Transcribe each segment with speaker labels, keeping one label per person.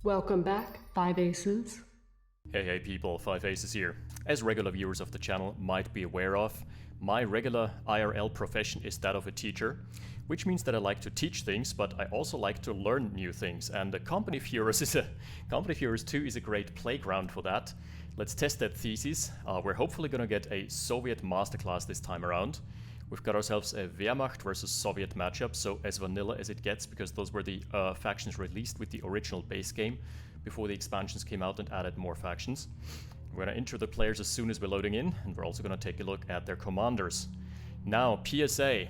Speaker 1: Welcome back, Five Aces.
Speaker 2: Hey people, Five Aces here. As regular viewers of the channel might be aware of, my regular IRL profession is that of a teacher, which means that I like to teach things, but I also like to learn new things, and the Company of Heroes 2 is a great playground for that. Let's test that thesis. We're hopefully gonna get a Soviet masterclass this time around. We've got ourselves a Wehrmacht versus Soviet matchup, so as vanilla as it gets, because those were the factions released with the original base game before the expansions came out and added more factions. We're going to enter the players as soon as we're loading in, and we're also going to take a look at their commanders. Now, PSA.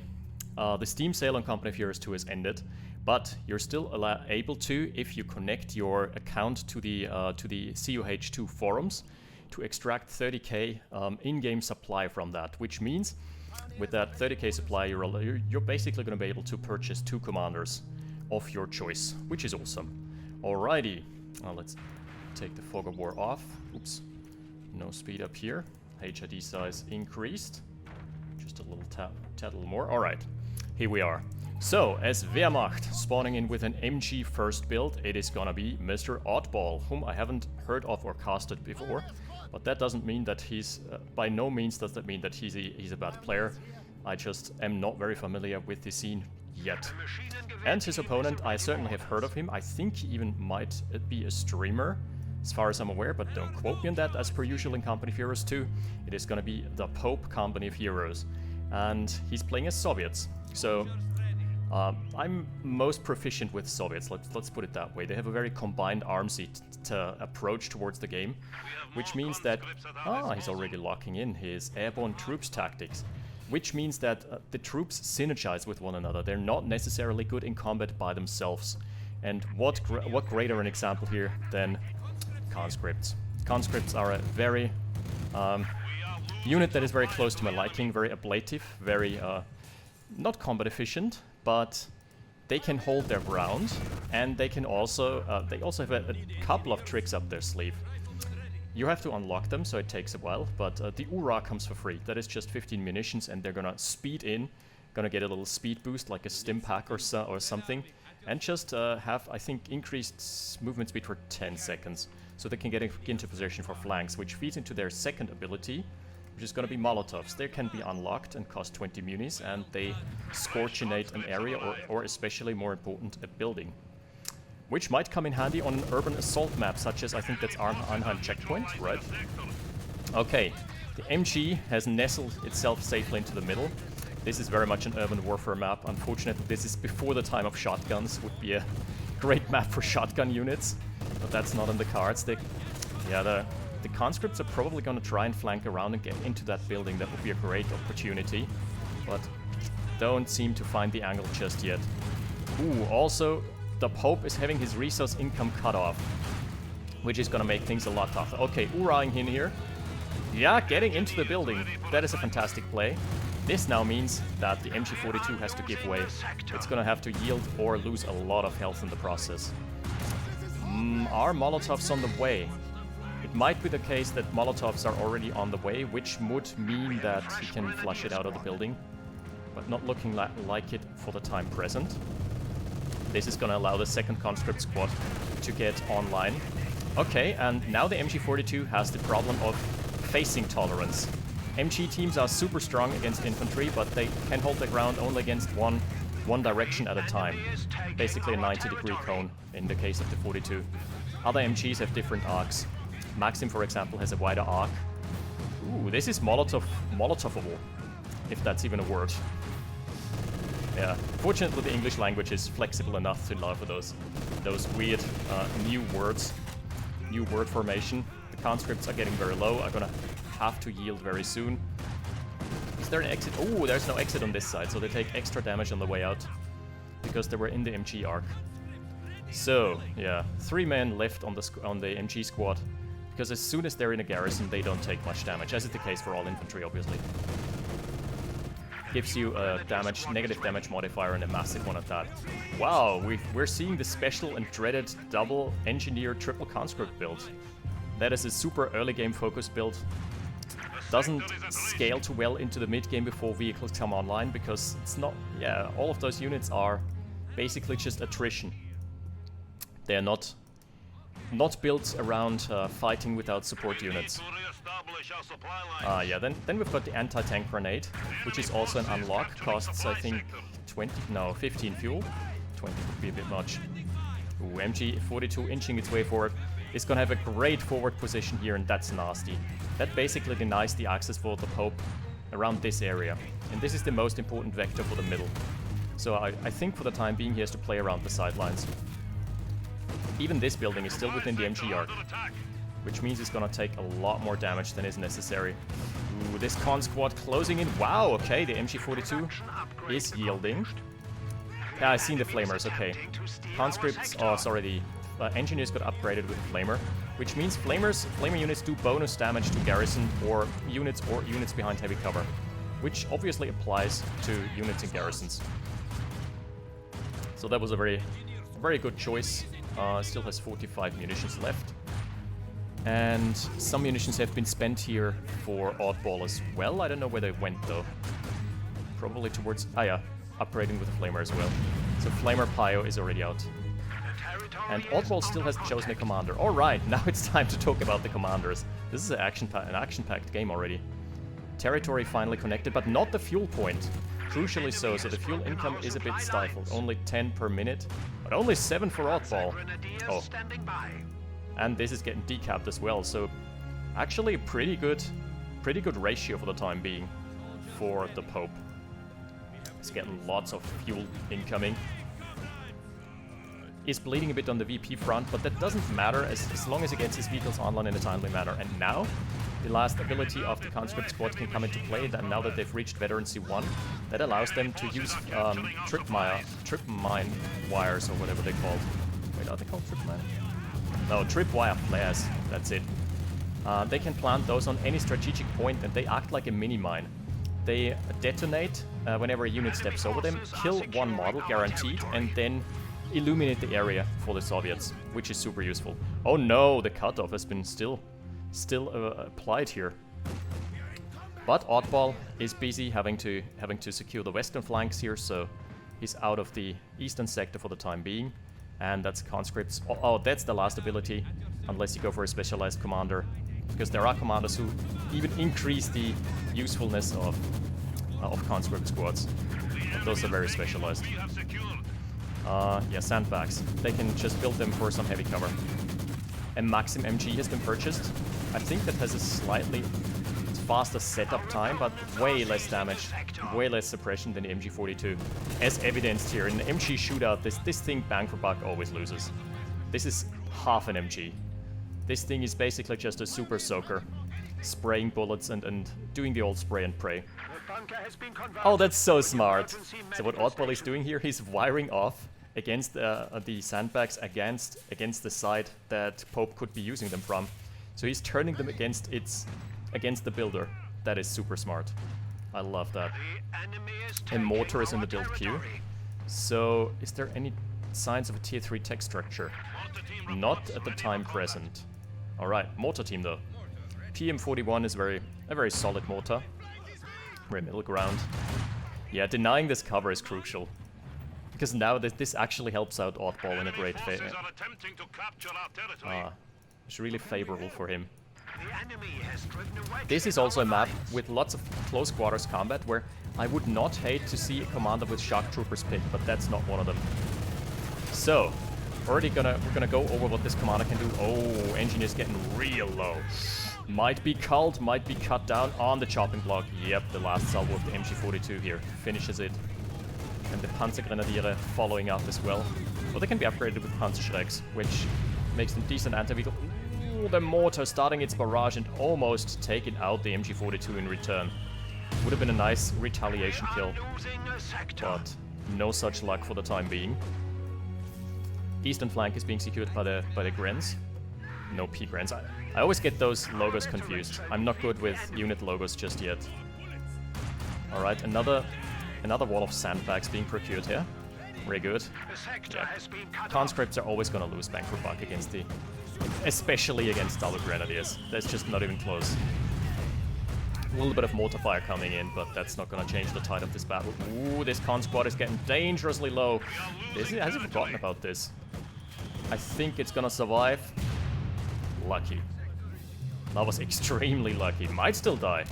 Speaker 2: The Steam sale on Company of Heroes 2 has ended, but you're still able to, if you connect your account to the CoH2 forums, to extract 30k in-game supply from that, which means with that 30k supply, you're basically going to be able to purchase 2 commanders of your choice, which is awesome. Alrighty, let's take the Fog of War off. Oops, no speed up here. HID size increased, just a little tad more. Alright, here we are. So, as Wehrmacht spawning in with an MG first build, it is gonna be Mr. Oddball, whom I haven't heard of or casted before. But that doesn't mean that he's, by no means does that mean that he's a bad player. I just am not very familiar with the scene yet. And his opponent, I certainly have heard of him. I think he even might be a streamer, as far as I'm aware, but don't quote me on that. As per usual in Company of Heroes 2, it is going to be the Pope Company of Heroes. And he's playing as Soviets. So, I'm most proficient with Soviets, let's put it that way. They have a very combined armsy approach towards the game, which means that, he's already locking in his airborne troops tactics, which means that the troops synergize with one another. They're not necessarily good in combat by themselves. And what greater an example here than conscripts. Conscripts are a very unit that is very close to my liking, very ablative, very not combat efficient, but they can hold their ground, and they can also have a couple of tricks up their sleeve. You have to unlock them, so it takes a while, but the Ura comes for free. That is just 15 munitions, and they're gonna speed in, gonna get a little speed boost like a stim pack or something, and just have, I think, increased movement speed for 10 seconds, so they can get into position for flanks, which feeds into their second ability, which is going to be Molotovs. They can be unlocked and cost 20 munis, and they scorchinate an area, or especially more important, a building. Which might come in handy on an urban assault map, such as, I think that's Arnheim Checkpoint, right? Okay, the MG has nestled itself safely into the middle. This is very much an urban warfare map. Unfortunately, this is before the time of shotguns. Would be a great map for shotgun units, but that's not in the cards. The conscripts are probably going to try and flank around and get into that building. That would be a great opportunity, but don't seem to find the angle just yet. Ooh, also, the Pope is having his resource income cut off, which is going to make things a lot tougher. Okay, Uraing in here. Yeah, getting into the building. That is a fantastic play. This now means that the MG42 has to give way. It's going to have to yield or lose a lot of health in the process. Are Molotovs on the way? It might be the case that Molotovs are already on the way, which would mean that he can flush it out of the building, but not looking like it for the time present. This is gonna allow the second conscript squad to get online. Okay, and now the MG42 has the problem of facing tolerance. MG teams are super strong against infantry, but they can hold their ground only against one direction at a time. Basically a 90-degree cone in the case of the 42. Other MGs have different arcs. Maxim, for example, has a wider arc. Ooh, this is Molotovable, if that's even a word. Yeah, fortunately the English language is flexible enough to allow for those weird new words, new word formation. The conscripts are getting very low, are gonna have to yield very soon. Is there an exit? Oh, there's no exit on this side, so they take extra damage on the way out, because they were in the MG arc. So, yeah, 3 men left on the MG squad, because as soon as they're in a garrison, they don't take much damage, as is the case for all infantry, obviously. Gives you a negative damage modifier, and a massive one at that. Wow, we're seeing the special and dreaded double engineer triple conscript build. That is a super early game focused build. Doesn't scale too well into the mid game before vehicles come online, because it's not, all of those units are basically just attrition. They're not not built around fighting without support units. Yeah, then we've got the anti-tank grenade, which is also an unlock. Costs, I think, 15 fuel. 20 would be a bit much. Ooh, MG42 inching its way forward. It's gonna have a great forward position here, and that's nasty. That basically denies the access for the Pope around this area. And this is the most important vector for the middle. So I think for the time being he has to play around the sidelines. Even this building is still within the MG arc, which means it's gonna take a lot more damage than is necessary. Ooh, this con squad closing in. Wow, okay, the MG42 is yielding. Yeah, I've seen the flamers, okay. Conscripts, oh sorry, the engineers got upgraded with flamer, which means flamer units do bonus damage to garrison or units behind heavy cover, which obviously applies to units in garrisons. So that was a very good choice. Still has 45 munitions left. And some munitions have been spent here for Oddball as well. I don't know where they went though. Probably towards, yeah, upgrading with a flamer as well. So flamer Pio is already out. And Oddball still hasn't chosen a commander. Alright, now it's time to talk about the commanders. This is an action-packed game already. Territory finally connected, but not the fuel point. Crucially so the fuel income is a bit stifled. Only 10 per minute, but only 7 for Oddball. Oh. And this is getting decapped as well, so actually a pretty good ratio for the time being for the Pope. He's getting lots of fuel incoming. Is bleeding a bit on the VP front, but that doesn't matter as long as he gets his vehicles online in a timely manner. And now, the last ability of the conscript squad can come into play, and now that they've reached Veteran C1, that allows them to use trip mine wires, or whatever they're called. Wait, are they called trip mine? No, tripwire flares, that's it. They can plant those on any strategic point, and they act like a mini-mine. They detonate whenever a unit steps over them, kill one model, guaranteed, and then illuminate the area for the Soviets, which is super useful. Oh no, the cutoff has been still applied here. But Oddball is busy having to secure the western flanks here, so he's out of the eastern sector for the time being. And that's conscripts. Oh, that's the last ability, unless you go for a specialized commander, because there are commanders who even increase the usefulness of conscript squads. But those are very specialized. Yeah, sandbags. They can just build them for some heavy cover. A Maxim MG has been purchased. I think that has a slightly faster setup time, but way less damage, way less suppression than the MG42. As evidenced here, in the MG shootout, this thing bang for buck always loses. This is half an MG. This thing is basically just a super soaker, spraying bullets and doing the old spray and pray. Oh, that's so smart. So what Oddball is doing here, he's wiring off against the sandbags against the side that Pope could be using them from. So he's turning them against the builder. That is super smart. I love that. A mortar is in the build queue. So is there any signs of a tier 3 tech structure? Not at the time present. Alright, mortar team though. PM41 is a very solid mortar. Very middle ground. Yeah, denying this cover is crucial. Because now this actually helps out Oddball in a great way. It's really favorable for him. This is also a map with lots of close quarters combat where I would not hate to see a commander with shock troopers picked, but that's not one of them. So, we're gonna go over what this commander can do. Oh, engineer's getting real low. Might be culled, might be cut down on the chopping block. Yep, the last salvo of the MG42 here finishes it. And the Panzer Grenadiere following up as well. Well, they can be upgraded with Panzerschrecks, which makes them decent anti-vehicle. Ooh, the mortar starting its barrage and almost taking out the MG42 in return. Would have been a nice retaliation kill, but no such luck for the time being. Eastern flank is being secured by the Grens. No P-Grens. I always get those logos confused. I'm not good with unit logos just yet. Alright, another wall of sandbags being procured here. Very good. Yeah. Conscripts are always gonna lose bang for buck against especially against double grenadiers. That's just not even close. A little bit of mortar fire coming in, but that's not gonna change the tide of this battle. Ooh, this con squad is getting dangerously low. Has he forgotten about this? I think it's gonna survive. lucky. That was extremely lucky. Might still die.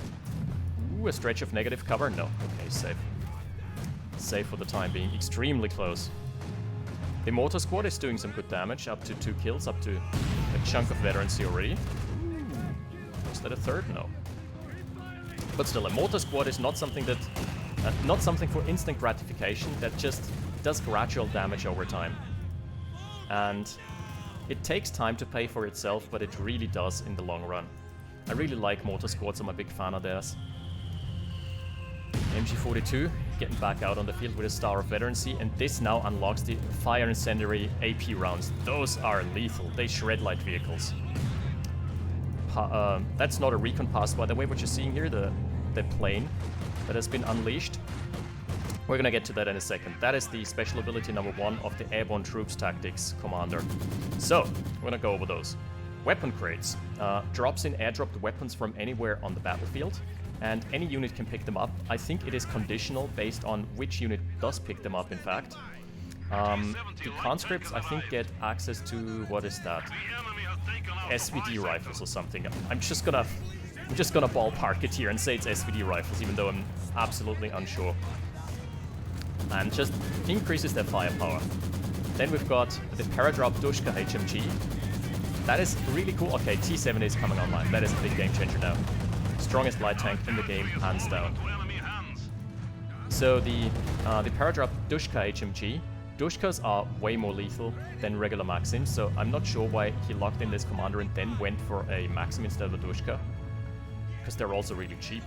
Speaker 2: Ooh, a stretch of negative cover? No. Okay, safe. Safe for the time being. Extremely close. The mortar squad is doing some good damage. Up to 2 kills, up to a chunk of veterancy already. Was that a third? No. But still, a mortar squad is not something that... not something for instant gratification. That just does gradual damage over time. And it takes time to pay for itself, but it really does in the long run. I really like mortar squads. I'm a big fan of theirs. MG42 getting back out on the field with a star of veterancy, and this now unlocks the fire incendiary AP rounds. Those are lethal. They shred light vehicles. That's not a recon pass, by the way. What you're seeing here, the plane that has been unleashed. We're gonna get to that in a second. That is the special ability number 1 of the Airborne Troops Tactics Commander. So, we're gonna go over those. Weapon crates. Drops in airdropped weapons from anywhere on the battlefield, and any unit can pick them up. I think it is conditional based on which unit does pick them up, in fact. The conscripts, I think, get access to, what is that? SVD rifles or something. I'm just gonna ballpark it here and say it's SVD rifles, even though I'm absolutely unsure. And just increases their firepower. Then we've got the Paradrop Dushka HMG. That is really cool. Okay, T7 is coming online. That is a big game changer now. Strongest light tank in the game, hands down. So the Paradrop Dushka HMG. Dushkas are way more lethal than regular Maxims, so I'm not sure why he locked in this commander and then went for a Maxim instead of a Dushka. Because they're also really cheap.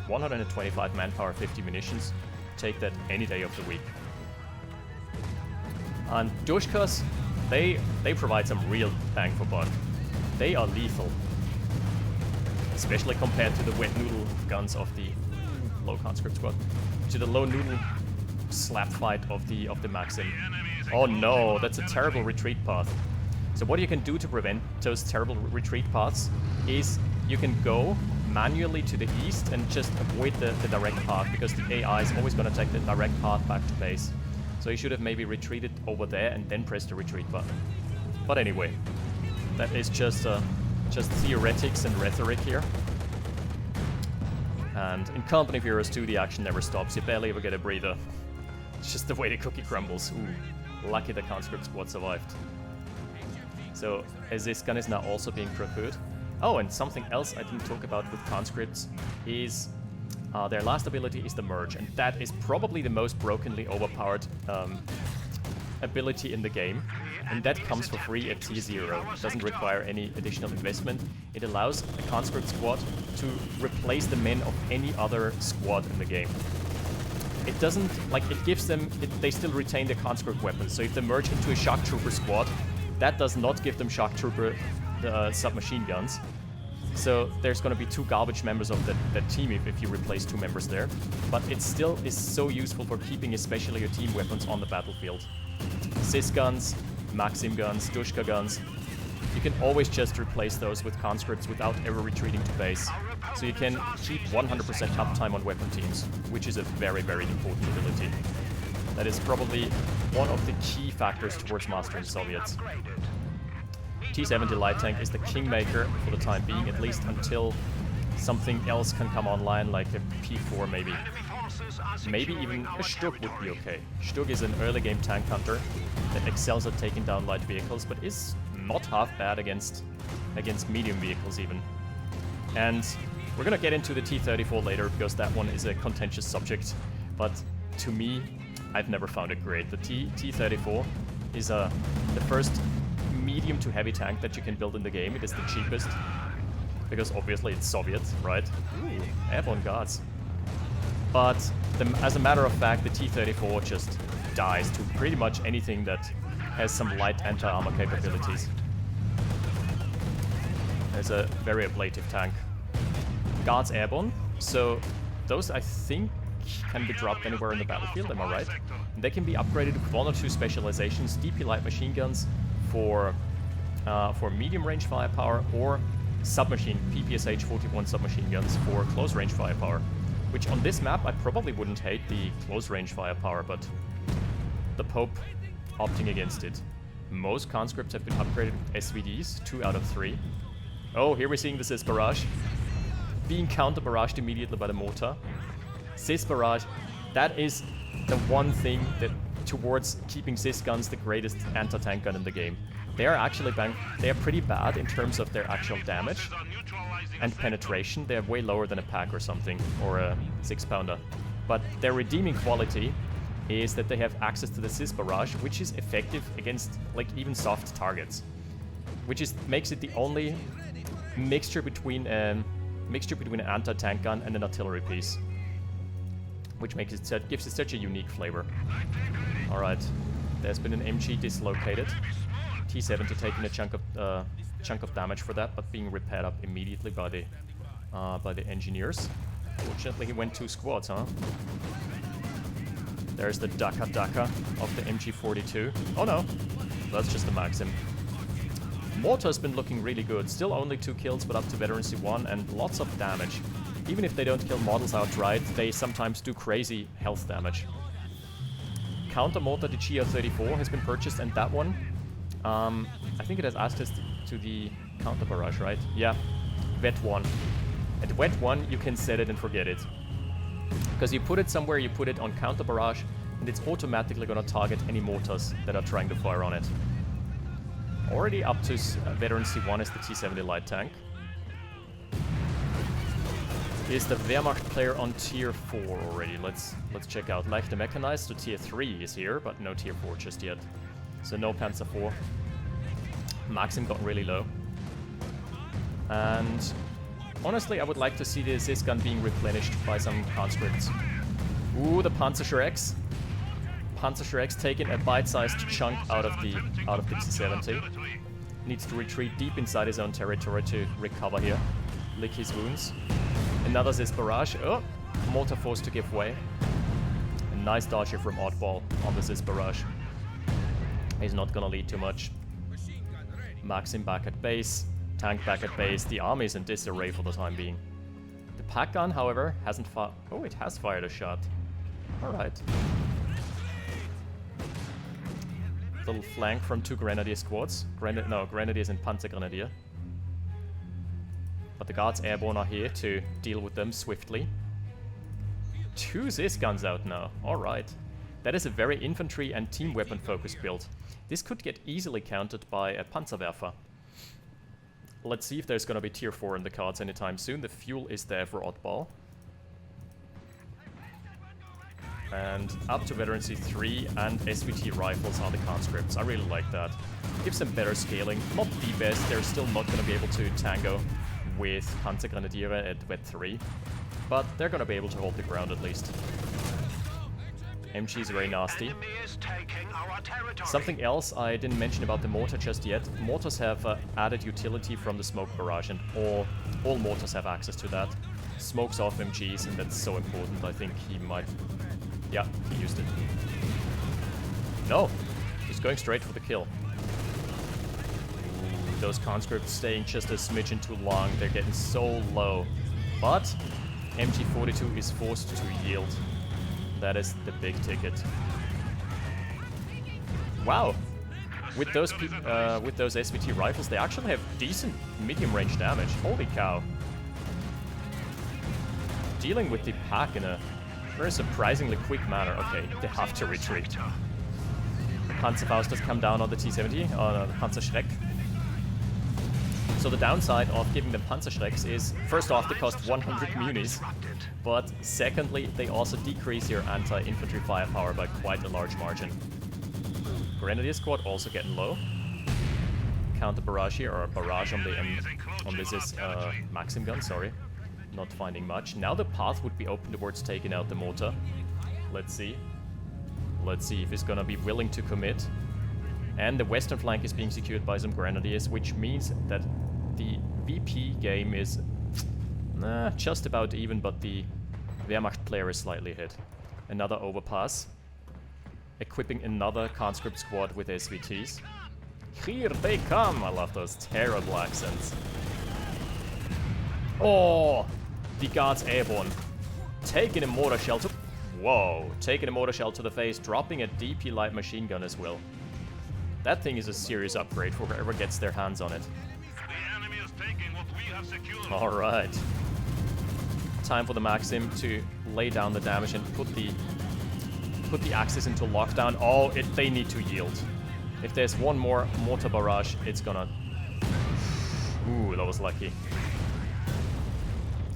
Speaker 2: 125 manpower, 50 munitions. Take that any day of the week. And Dushkas, they provide some real bang for buck. They are lethal. Especially compared to the wet noodle guns of the low conscript squad. To the low noodle slap fight of the Maxim. Oh no, that's a terrible retreat path. So what you can do to prevent those terrible retreat paths is you can go manually to the east and just avoid the direct path, because the AI is always going to take the direct path back to base. So you should have maybe retreated over there and then pressed the retreat button. But anyway, that is just theoretics and rhetoric here. And in Company of Heroes 2, the action never stops. You barely ever get a breather. It's just the way the cookie crumbles. Ooh, lucky the conscript squad survived. So, as this gun is now also being procured. Oh, and something else I didn't talk about with conscripts is their last ability is the merge, and that is probably the most brokenly overpowered ability in the game. And that comes for free at T0. It doesn't require any additional investment. It allows a conscript squad to replace the men of any other squad in the game. It doesn't, like, it gives them, they still retain their conscript weapons. So if they merge into a shock trooper squad, that does not give them shock trooper submachine guns. So there's going to be 2 garbage members of that team if you replace 2 members there. But it still is so useful for keeping especially your team weapons on the battlefield. Sys guns, Maxim guns, Dushka guns. You can always just replace those with conscripts without ever retreating to base. So you can keep 100% uptime on weapon teams, which is a very, very important ability. That is probably one of the key factors towards mastering Soviets. T-70 light tank is the kingmaker for the time being, at least until something else can come online, like a P4 maybe. Maybe even a Stug would be okay. Stug is an early game tank hunter that excels at taking down light vehicles, but is not half bad against medium vehicles even. And we're gonna get into the T-34 later, because that one is a contentious subject, but to me, I've never found it great. The T-34 is the first medium to heavy tank that you can build in the game. It is the cheapest, because obviously it's Soviet, right? Ooh, airborne guards. But as a matter of fact, the T-34 just dies to pretty much anything that has some light anti-armor capabilities. There's a very ablative tank. Guards airborne, so those I think can be dropped anywhere in the battlefield, am I right? And they can be upgraded with 1 or 2 specializations, DP light machine guns for medium range firepower, or submachine, PPSH 41 submachine guns for close range firepower. Which on this map I probably wouldn't hate the close range firepower, but the Pope opting against it. Most conscripts have been upgraded with SVDs, 2 out of 3. Oh, here we're seeing the Cis Barrage. Being counter-barraged immediately by the mortar. Cis Barrage, that is the one thing that towards keeping Cis guns the greatest anti-tank gun in the game. They are actually they are pretty bad in terms of their actual damage and penetration. They are way lower than a pack or something, or a 6-pounder. But their redeeming quality is that they have access to the Cis Barrage, which is effective against like even soft targets, which makes it the only mixture between an anti-tank gun and an artillery piece, which makes it gives it such a unique flavor. All right, there's been an MG dislocated. T70 taking a chunk of damage for that, but being repaired up immediately by the engineers. Fortunately, he went 2 squads, huh? There's the Daka of the MG42. Oh no, that's just a Maxim. Mortar's been looking really good. Still only 2 kills, but up to veterancy 1 and lots of damage. Even if they don't kill models outright, they sometimes do crazy health damage. Counter mortar, the GR34 has been purchased, and that one, I think it has access to the counter barrage, right? Yeah, Wet 1. At Wet 1, you can set it and forget it. Because you put it somewhere, you put it on counter barrage, and it's automatically going to target any mortars that are trying to fire on it. Already up to veterancy 1 is the T70 light tank. Is the Wehrmacht player on tier 4 already? Let's check out. Like the mechanized, so tier 3 is here, but no tier 4 just yet. So no Panzer 4. Maxim got really low. And honestly, I would like to see the Cis gun being replenished by some conscripts. Ooh, the Panzer X. Panzer X taking a bite-sized chunk out of the T70. Needs to retreat deep inside his own territory to recover here. Lick his wounds. Another Cis Barrage. Oh, mortar forced to give way. A nice dodge here from Oddball on the Cis Barrage. He's not gonna lead too much. Maxim back at base. Tank back at base. The army is in disarray for the time being. The pack gun, however, hasn't fired. Oh, it has fired a shot. Alright. Little flank from 2 Grenadier squads. Grenadiers and Panzer Grenadier. But the guards airborne are here to deal with them swiftly. 2 Cis guns out now. Alright. That is a very infantry and team weapon focused build. This could get easily countered by a Panzerwerfer. Let's see if there's gonna be tier 4 in the cards anytime soon. The fuel is there for Oddball. And up to veterancy 3 and SVT rifles are the conscripts. I really like that. Gives them better scaling. Not the best, they're still not gonna be able to tango with Panzer Grenadier at Wet 3. But they're gonna be able to hold the ground at least. MG is very nasty. Something else I didn't mention about the mortar just yet. Mortars have added utility from the smoke barrage, and all mortars have access to that. Smokes off MGs, and that's so important. I think he might... Yeah, he used it. No! He's going straight for the kill. Ooh, those conscripts staying just a smidgen too long. They're getting so low. But MG42 is forced to yield. That is the big ticket. Wow! With those SVT rifles, they actually have decent medium-range damage. Holy cow! Dealing with the pack in a very surprisingly quick manner. Okay, they have to retreat. The Panzerfaust has come down on the T70, on the Panzerschreck. So the downside of giving them Panzerschrecks is, first off, they cost 100 munis, but secondly, they also decrease your anti-infantry firepower by quite a large margin. Grenadier squad also getting low. Counter barrage here, or barrage on this Maxim gun, sorry. Not finding much. Now the path would be open towards taking out the mortar. Let's see. Let's see if he's gonna be willing to commit. And the western flank is being secured by some grenadiers, which means that the VP game is just about even, but the Wehrmacht player is slightly ahead. Another overpass. Equipping another conscript squad with SVTs. Here they come! I love those terrible accents. Oh! The guards airborne. Taking a mortar shell to... Whoa! Taking a mortar shell to the face, dropping a DP light machine gun as well. That thing is a serious upgrade for whoever gets their hands on it. Alright. Time for the Maxim to lay down the damage and put the Axis into lockdown. Oh, they need to yield. If there's one more mortar barrage, it's gonna... Ooh, that was lucky.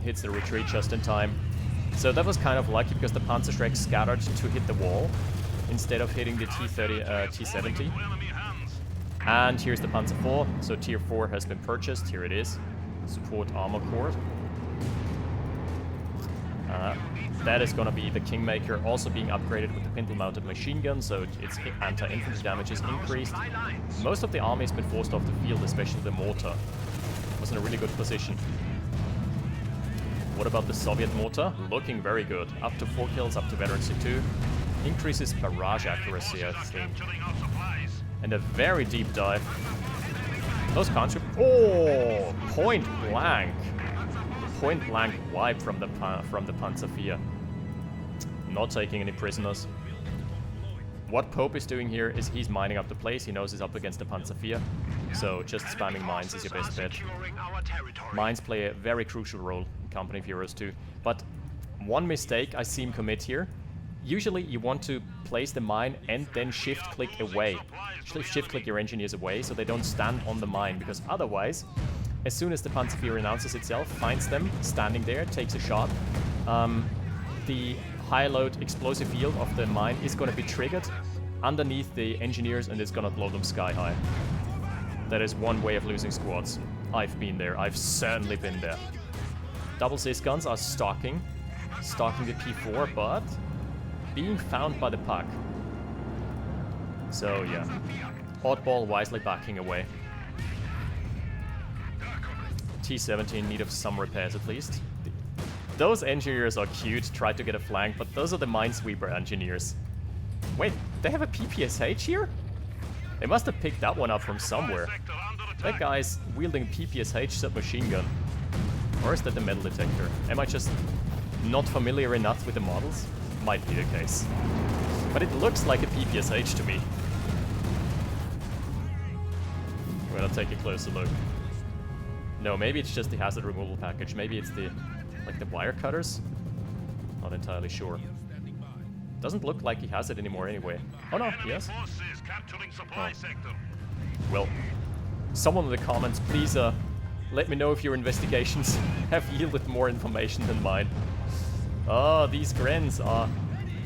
Speaker 2: Hits the retreat just in time. So that was kind of lucky because the Panzerschreck scattered to hit the wall instead of hitting the T70. And here's the Panzer IV. So tier 4 has been purchased. Here it is. Support armor core. That is going to be the Kingmaker, also being upgraded with the pintle-mounted machine gun, so its anti-infantry damage is increased. Most of the army has been forced off the field, especially the mortar. It was in a really good position. What about the Soviet mortar? Looking very good. Up to 4 kills, up to veterancy 2. Increases barrage accuracy, I think. And a very deep dive. Those country... Oh! Point blank! Point blank wipe from the Panzer IV. Not taking any prisoners. What Pope is doing here is he's mining up the place. He knows he's up against the Panzer IV. So just spamming mines is your best bet. Mines play a very crucial role in Company of Heroes 2. But one mistake I see him commit here. Usually you want to place the mine and then shift-click away. Shift-click your engineers away so they don't stand on the mine, because otherwise, as soon as the Panzer IV announces itself, finds them standing there, takes a shot, the high-load explosive yield of the mine is going to be triggered underneath the engineers and it's going to blow them sky high. That is one way of losing squads. I've been there. I've certainly been there. Double Cis guns are stalking the P4, but being found by the puck. So yeah, Oddball wisely backing away. T-70 in need of some repairs at least. Those engineers are cute, try to get a flank, but those are the Minesweeper engineers. Wait, they have a PPSH here? They must have picked that one up from somewhere. That guy's wielding PPSH submachine gun. Or is that the metal detector? Am I just not familiar enough with the models? Might be the case. But it looks like a PPSH to me. I'm gonna take a closer look. No, maybe it's just the hazard removal package. Maybe it's the, like the wire cutters? Not entirely sure. Doesn't look like he has it anymore anyway. Oh no, yes. Oh. Well, someone in the comments, please let me know if your investigations have yielded more information than mine. Oh, these Grens are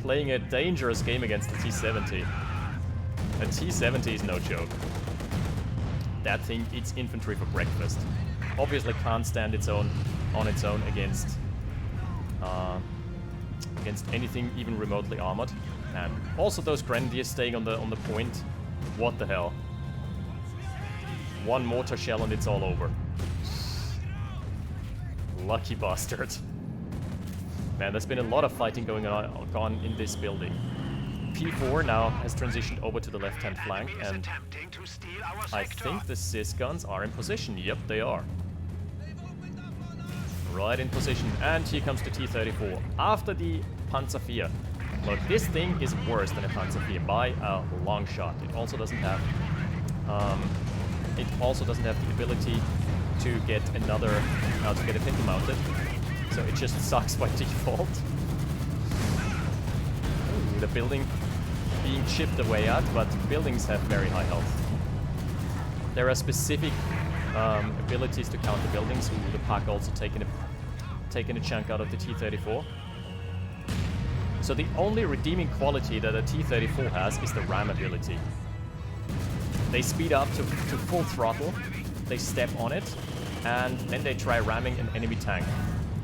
Speaker 2: playing a dangerous game against the T-70. A T-70 is no joke. That thing eats infantry for breakfast. Obviously can't stand on its own against anything even remotely armored. And also those Grenadiers staying on the point. What the hell? One mortar shell and it's all over. Lucky bastard. Man, there's been a lot of fighting going on in this building. P4 now has transitioned over to the left-hand flank, and I think the Cis guns are in position. Yep, they are. Right in position, and here comes the T-34 after the Panzer IV. Look, this thing is worse than a Panzer IV by a long shot. It also doesn't have the ability to get to get a pintle mounted. So it just sucks by default. Ooh, the building being chipped away at, but buildings have very high health. There are specific abilities to counter buildings. Ooh, the pack also taking a chunk out of the T-34. So the only redeeming quality that a T-34 has is the ram ability. They speed up to full throttle, they step on it, and then they try ramming an enemy tank.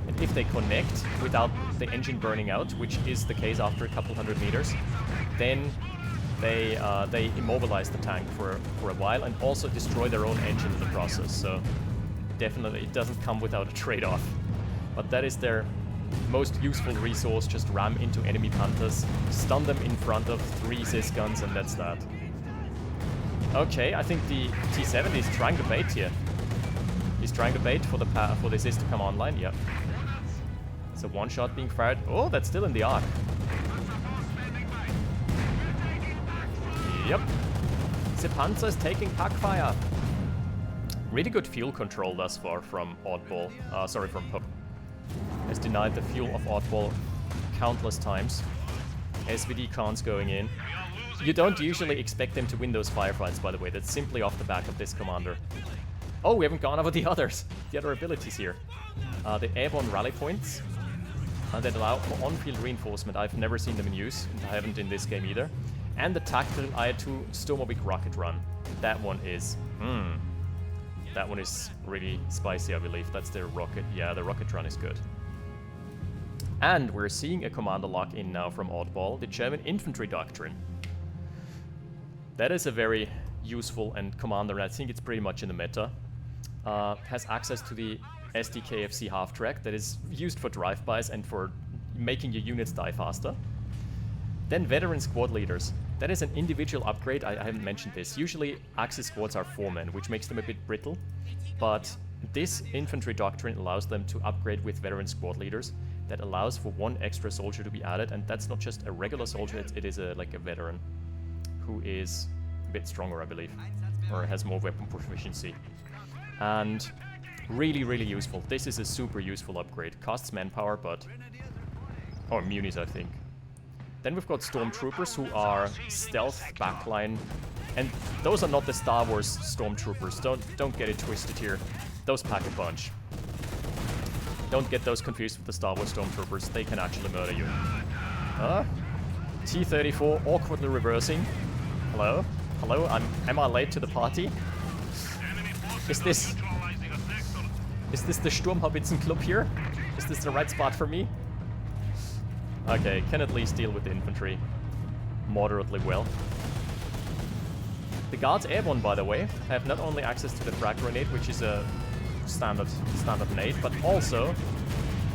Speaker 2: And if they connect without the engine burning out, which is the case after a couple hundred meters, then they immobilize the tank for a while and also destroy their own engine in the process. So definitely it doesn't come without a trade-off. But that is their most useful resource, just ram into enemy Panthers, stun them in front of 3 Cis guns, and that's that. Okay, I think the T-70 is trying to bait here. He's trying to bait for the Cis to come online, yep. So one shot being fired. Oh, that's still in the arc. Yep. The Panzer is taking pack fire. Really good fuel control thus far from Oddball. Sorry, from Pope. Has denied the fuel of Oddball countless times. SVD cons going in. You don't usually expect them to win those firefights, by the way. That's simply off the back of this commander. Oh, we haven't gone over the others. The other abilities here. The airborne rally points that allow for on-field reinforcement. I've never seen them in use, and I haven't in this game either. And the tactical IR2 Stormovic rocket run. That one is... That one is really spicy, I believe. That's the rocket. Yeah, the rocket run is good. And we're seeing a commander lock in now from Oddball, the German infantry doctrine. That is a very useful and commander, and I think it's pretty much in the meta. Has access to the SDKFC half-track that is used for drive-bys and for making your units die faster. Then veteran squad leaders. That is an individual upgrade. I haven't mentioned this. Usually Axis squads are 4 men, which makes them a bit brittle. But this infantry doctrine allows them to upgrade with veteran squad leaders. That allows for 1 extra soldier to be added, and that's not just a regular soldier, it is like a veteran who is a bit stronger, I believe, or has more weapon proficiency. And really, really useful. This is a super useful upgrade. Costs manpower, but... or munis, I think. Then we've got Stormtroopers, who are stealth backline, and those are not the Star Wars Stormtroopers. Don't get it twisted here. Those pack a punch. Don't get those confused with the Star Wars Stormtroopers. They can actually murder you. T-34 awkwardly reversing. Hello? Hello? Am I late to the party? Is this the Sturmhaubitzen Club here? Is this the right spot for me? Okay, can at least deal with the infantry moderately well. The Guards Airborne, by the way, have not only access to the frag grenade, which is a standard nade, but also,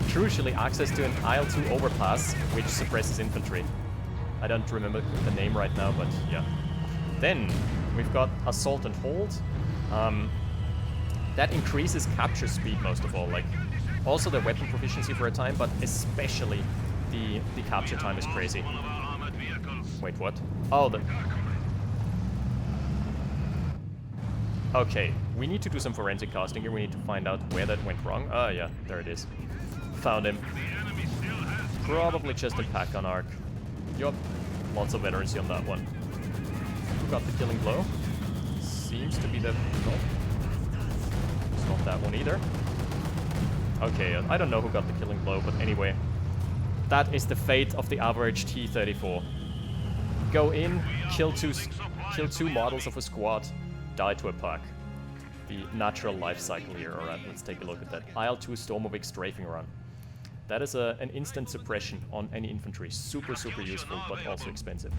Speaker 2: crucially, access to an IL-2 overpass, which suppresses infantry. I don't remember the name right now, but yeah. Then, we've got Assault and Hold. That increases capture speed most of all, like, also the weapon proficiency for a time, but especially the capture time is crazy. Wait, what? Oh, okay, we need to do some forensic casting here. We need to find out where that went wrong. Oh, yeah, there it is. Found him. Probably just a pack on arc. Yup, lots of veterancy on that one. Who got the killing blow? Seems to be the... Nope. It's not that one either. Okay, I don't know who got the killing blow, but anyway. That is the fate of the average T-34. Go in, kill two models of a squad, die to a pack. The natural life cycle here. Alright, let's take a look at that. IL-2 Stormovic strafing run. That is an instant suppression on any infantry. Super, super useful, but also expensive.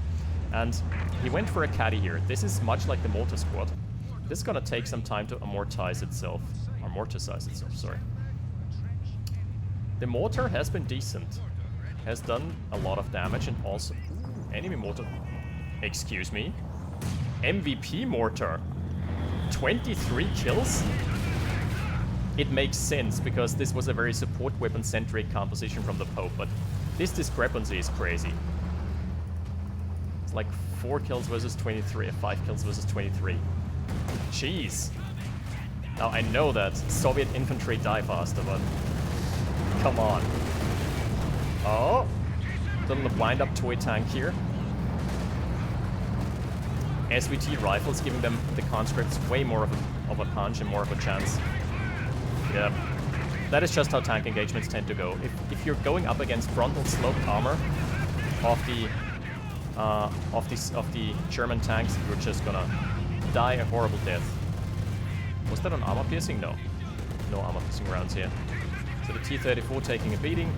Speaker 2: And he went for a caddy here. This is much like the mortar squad. This is gonna take some time to amortize itself. Amorticize itself, sorry. The mortar has been decent. Has done a lot of damage, and also... enemy mortar... Excuse me? MVP mortar? 23 kills? It makes sense, because this was a very support weapon-centric composition from the Pope, but this discrepancy is crazy. It's like 4 kills versus 23, 5 kills versus 23. Jeez. Now, I know that Soviet infantry die faster, but... come on. Oh, little wind-up toy tank here. SVT rifles giving them, the conscripts, way more of a punch and more of a chance. Yeah, that is just how tank engagements tend to go. If you're going up against frontal sloped armor of the German tanks, you're just gonna die a horrible death. Was that an armor piercing? No, no armor piercing rounds here. So the T-34 taking a beating.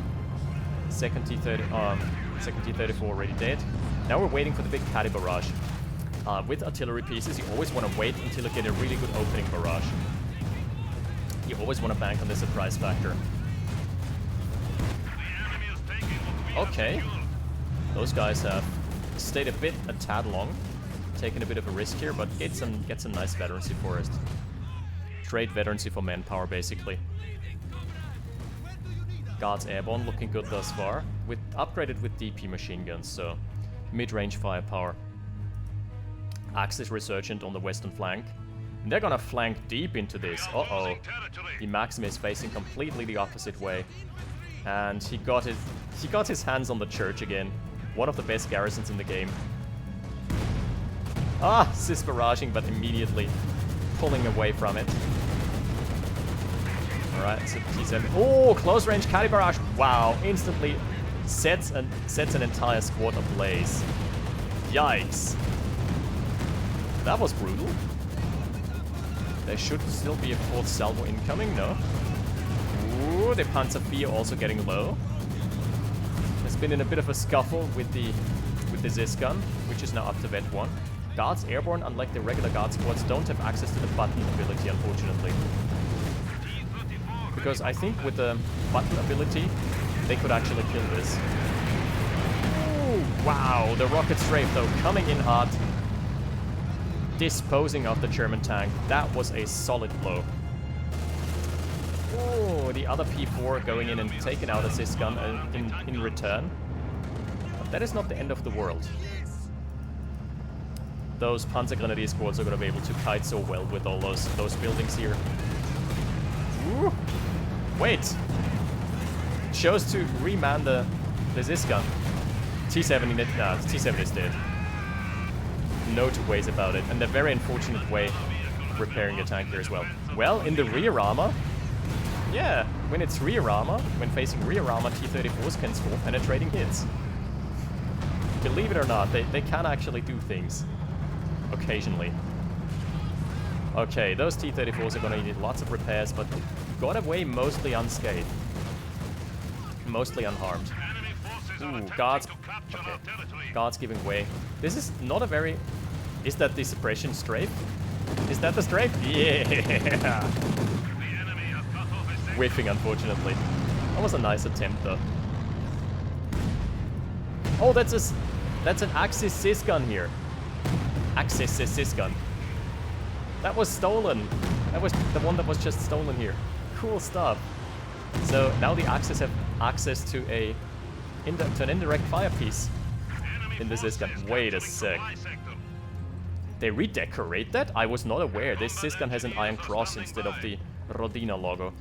Speaker 2: Second T-34 already dead. Now we're waiting for the big caddy barrage. With artillery pieces, you always want to wait until you get a really good opening barrage. You always want to bank on the surprise factor. Okay. Those guys have stayed a tad long. Taken a bit of a risk here, but get some nice veterancy for us. Trade veterancy for manpower, basically. Guards Airborne looking good thus far, upgraded with DP machine guns, so mid-range firepower. Axis Resurgent on the western flank. And they're gonna flank deep into this. Uh-oh. The Maxim is facing completely the opposite way. And he got his hands on the church again. One of the best garrisons in the game. Ah, cis barraging, but immediately pulling away from it. Alright, so T7. Oh, close range Caddy barrage. Wow, instantly sets an entire squad ablaze. Yikes. That was brutal. There should still be a fourth salvo incoming, no? Ooh, the Panzer IV also getting low. Has been in a bit of a scuffle with the Zis gun, which is now up to Vet 1. Guards airborne, unlike the regular guard squads, don't have access to the button ability, unfortunately. Because I think with the button ability, they could actually kill this. Ooh, wow, the rocket strafe though, coming in hard. Disposing of the German tank. That was a solid blow. Oh, the other P4 going in and taking out a Zis gun in return. But that is not the end of the world. Those Panzer Grenadier squads are going to be able to kite so well with all those buildings here. Ooh. Wait! Chose to reman the Zis gun. T7 T7 is dead. No two ways about it, and a very unfortunate way of repairing a tank here as well. Well, in the rear armor, yeah, when it's rear armor, when facing rear armor, T-34s can score penetrating hits. Believe it or not, they can actually do things. Occasionally. Okay, those T-34s are gonna need lots of repairs, but got away mostly unscathed. Mostly unharmed. Ooh, guards. Okay. Guards giving way. This is not a very... Is that the suppression strafe? Is that the strafe? Yeah! Whiffing, unfortunately. That was a nice attempt, though. Oh, that's an Axis Cis gun here. Axis Cis gun. That was stolen. That was the one that was just stolen here. Cool stuff. So now the Axis have access to an indirect fire piece in the Cis gun. Wait a sec. They redecorate that? I was not aware. This Cis gun has an iron cross instead of the Rodina logo.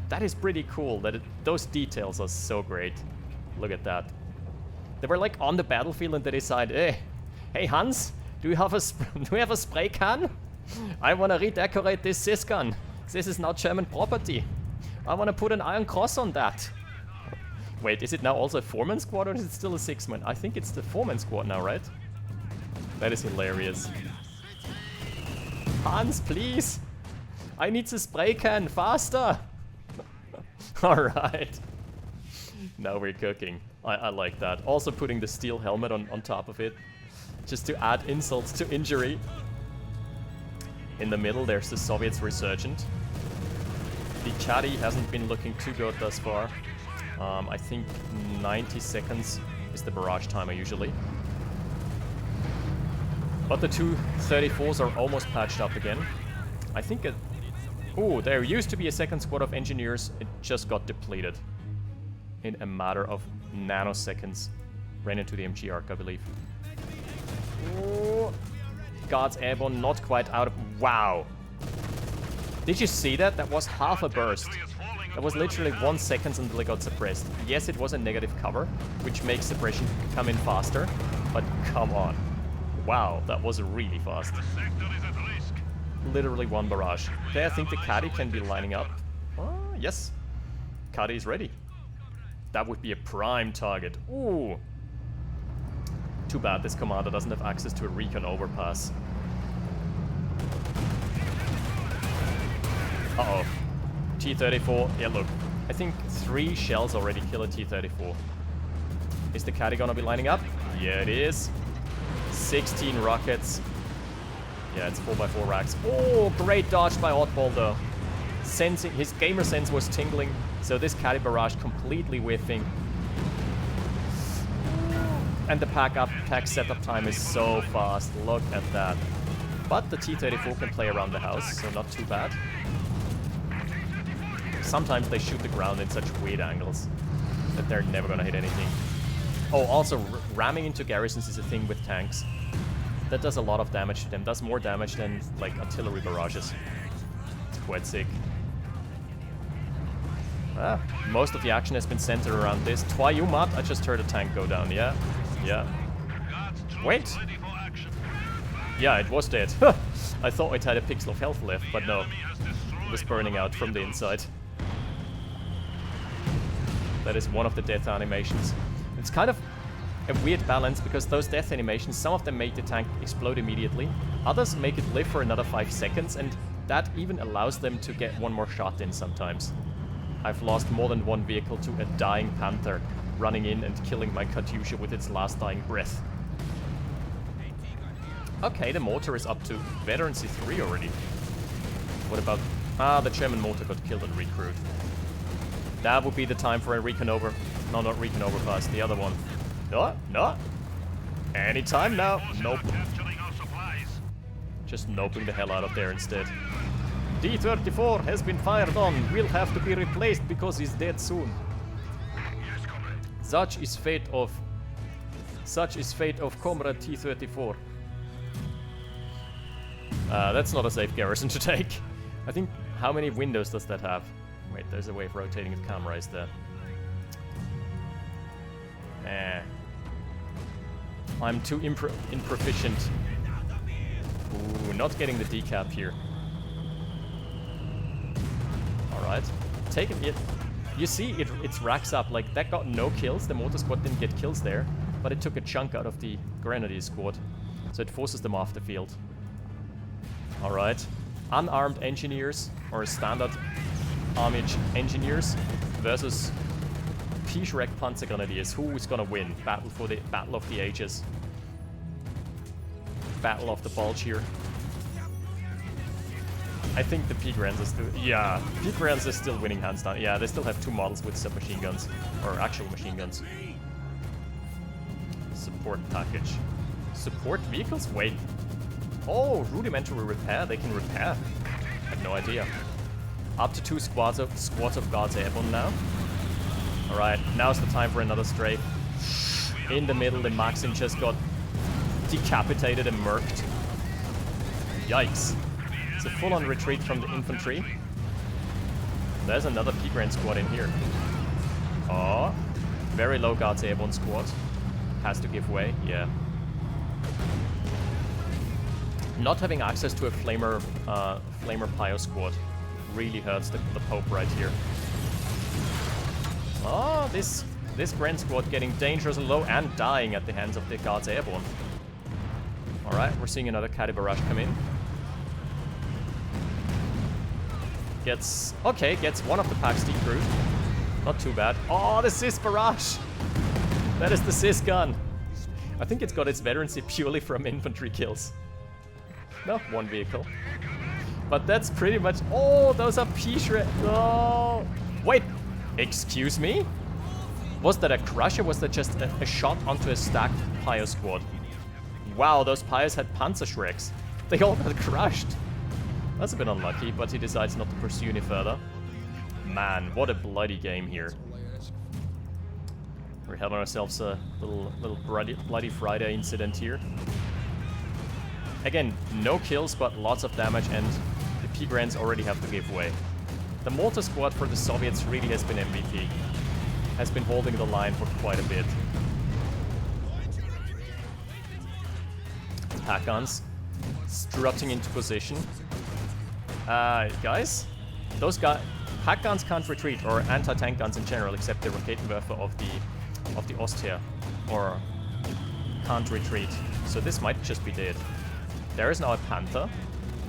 Speaker 2: That is pretty cool. Those details are so great. Look at that. They were like on the battlefield and they decided, hey Hans, do we have a spray can? I want to redecorate this Cis gun. This is now German property. I want to put an iron cross on that. Wait, is it now also a 4-man squad or is it still a 6-man? I think it's the 4-man squad now, right? That is hilarious. Hans, please! I need the spray can, faster! Alright. Now we're cooking. I like that. Also putting the steel helmet on top of it. Just to add insults to injury. In the middle, there's the Soviets resurgent. The Chadi hasn't been looking too good thus far. I think 90 seconds is the barrage timer usually. But the two 34s are almost patched up again. I think oh, there used to be a second squad of engineers. It just got depleted. In a matter of nanoseconds. Ran into the MG arc, I believe. Ooh. Guards airborne, not quite out of... Wow! Did you see that? That was half a burst. That was literally 1 second until it got suppressed. Yes, it was a negative cover, which makes suppression come in faster, but come on. Wow, that was really fast. Literally one barrage. Okay, I think the Caddy can be lining up. Yes. Caddy is ready. That would be a prime target. Ooh. Too bad this commander doesn't have access to a recon overpass. Uh-oh. T-34. Yeah, look. I think 3 shells already kill a T-34. Is the Caddy gonna be lining up? Yeah, it is. 16 rockets. Yeah, it's 4x4 racks. Oh, great dodge by Oddball, though. Sensing, his gamer sense was tingling, so this Caddy barrage completely whiffing. And the pack setup time is so fast. Look at that. But the T-34 can play around the house, so not too bad. Sometimes they shoot the ground in such weird angles that they're never gonna hit anything. Oh, also ramming into garrisons is a thing with tanks. That does a lot of damage to them. Does more damage than, like, artillery barrages. It's quite sick. Most of the action has been centered around this. Twayumat, I just heard a tank go down, yeah? Yeah. Wait! Yeah, it was dead. I thought it had a pixel of health left, but no. It was burning out from the inside. That is one of the death animations. It's kind of a weird balance, because those death animations, some of them make the tank explode immediately, others make it live for another 5 seconds, and that even allows them to get one more shot in sometimes. I've lost more than one vehicle to a dying Panther running in and killing my Katyusha with its last dying breath. Okay, the mortar is up to Veterancy 3 already. What about... the German mortar got killed on recruit. That would be the time for a recon over... No, not recon overpass, the other one. No, no. Anytime now. Nope. Just noping the hell out of there instead. D-34 has been fired on. Will have to be replaced because he's dead soon. Such is fate of Comrade T-34. That's not a safe garrison to take. I think, how many windows does that have? Wait, there's a way of rotating the camera, is there? I'm too improficient. Ooh, not getting the decap here. Alright. Take it. You see, it racks up. Like, that got no kills. The mortar squad didn't get kills there. But it took a chunk out of the grenadier squad. So it forces them off the field. Alright. Unarmed engineers, or standard army engineers, versus P-Shrek Panzer Grenadiers. Who is gonna win? Battle of the Ages. Battle of the Bulge here. I think the P-Grans are still... Yeah, P-Grans are still winning hands down. Yeah, they still have 2 models with submachine guns. Or actual machine guns. Support package. Support vehicles? Wait. Oh, rudimentary repair. They can repair. I had no idea. Up to 2 squads of guards airborne now. Alright, now's the time for another strafe. In the middle, the Maxim just got decapitated and murked. Yikes. It's a full-on retreat from the infantry. There's another P-Grand squad in here. Oh, very low guards airborne squad. Has to give way, yeah. Not having access to a Flamer Pio squad really hurts the Pope right here. Oh, this Grand squad getting dangerously low and dying at the hands of the guards airborne. Alright, we're seeing another Caddy barrage come in. Gets one of the packs decrewed. Not too bad. Oh, the Cis barrage! That is the Cis gun. I think it's got its veterancy purely from infantry kills. No, 1 vehicle. But that's pretty much... Oh, those are P-Shred... Oh! Wait! Excuse me? Was that a crush or was that just a shot onto a stacked Pio squad? Wow, those Pios had Panzer Shreks. They all got crushed. That's a bit unlucky, but he decides not to pursue any further. Man, what a bloody game here. We're having ourselves a little bloody Friday incident here. Again, no kills, but lots of damage, and the P-Grands already have to give way. The mortar squad for the Soviets really has been MVP. Has been holding the line for quite a bit. Pack guns strutting into position. Guys, those pack guns can't retreat, or anti-tank guns in general, except the Raketenwerfer of the Ostheer, or can't retreat. So this might just be dead. There is now a Panther,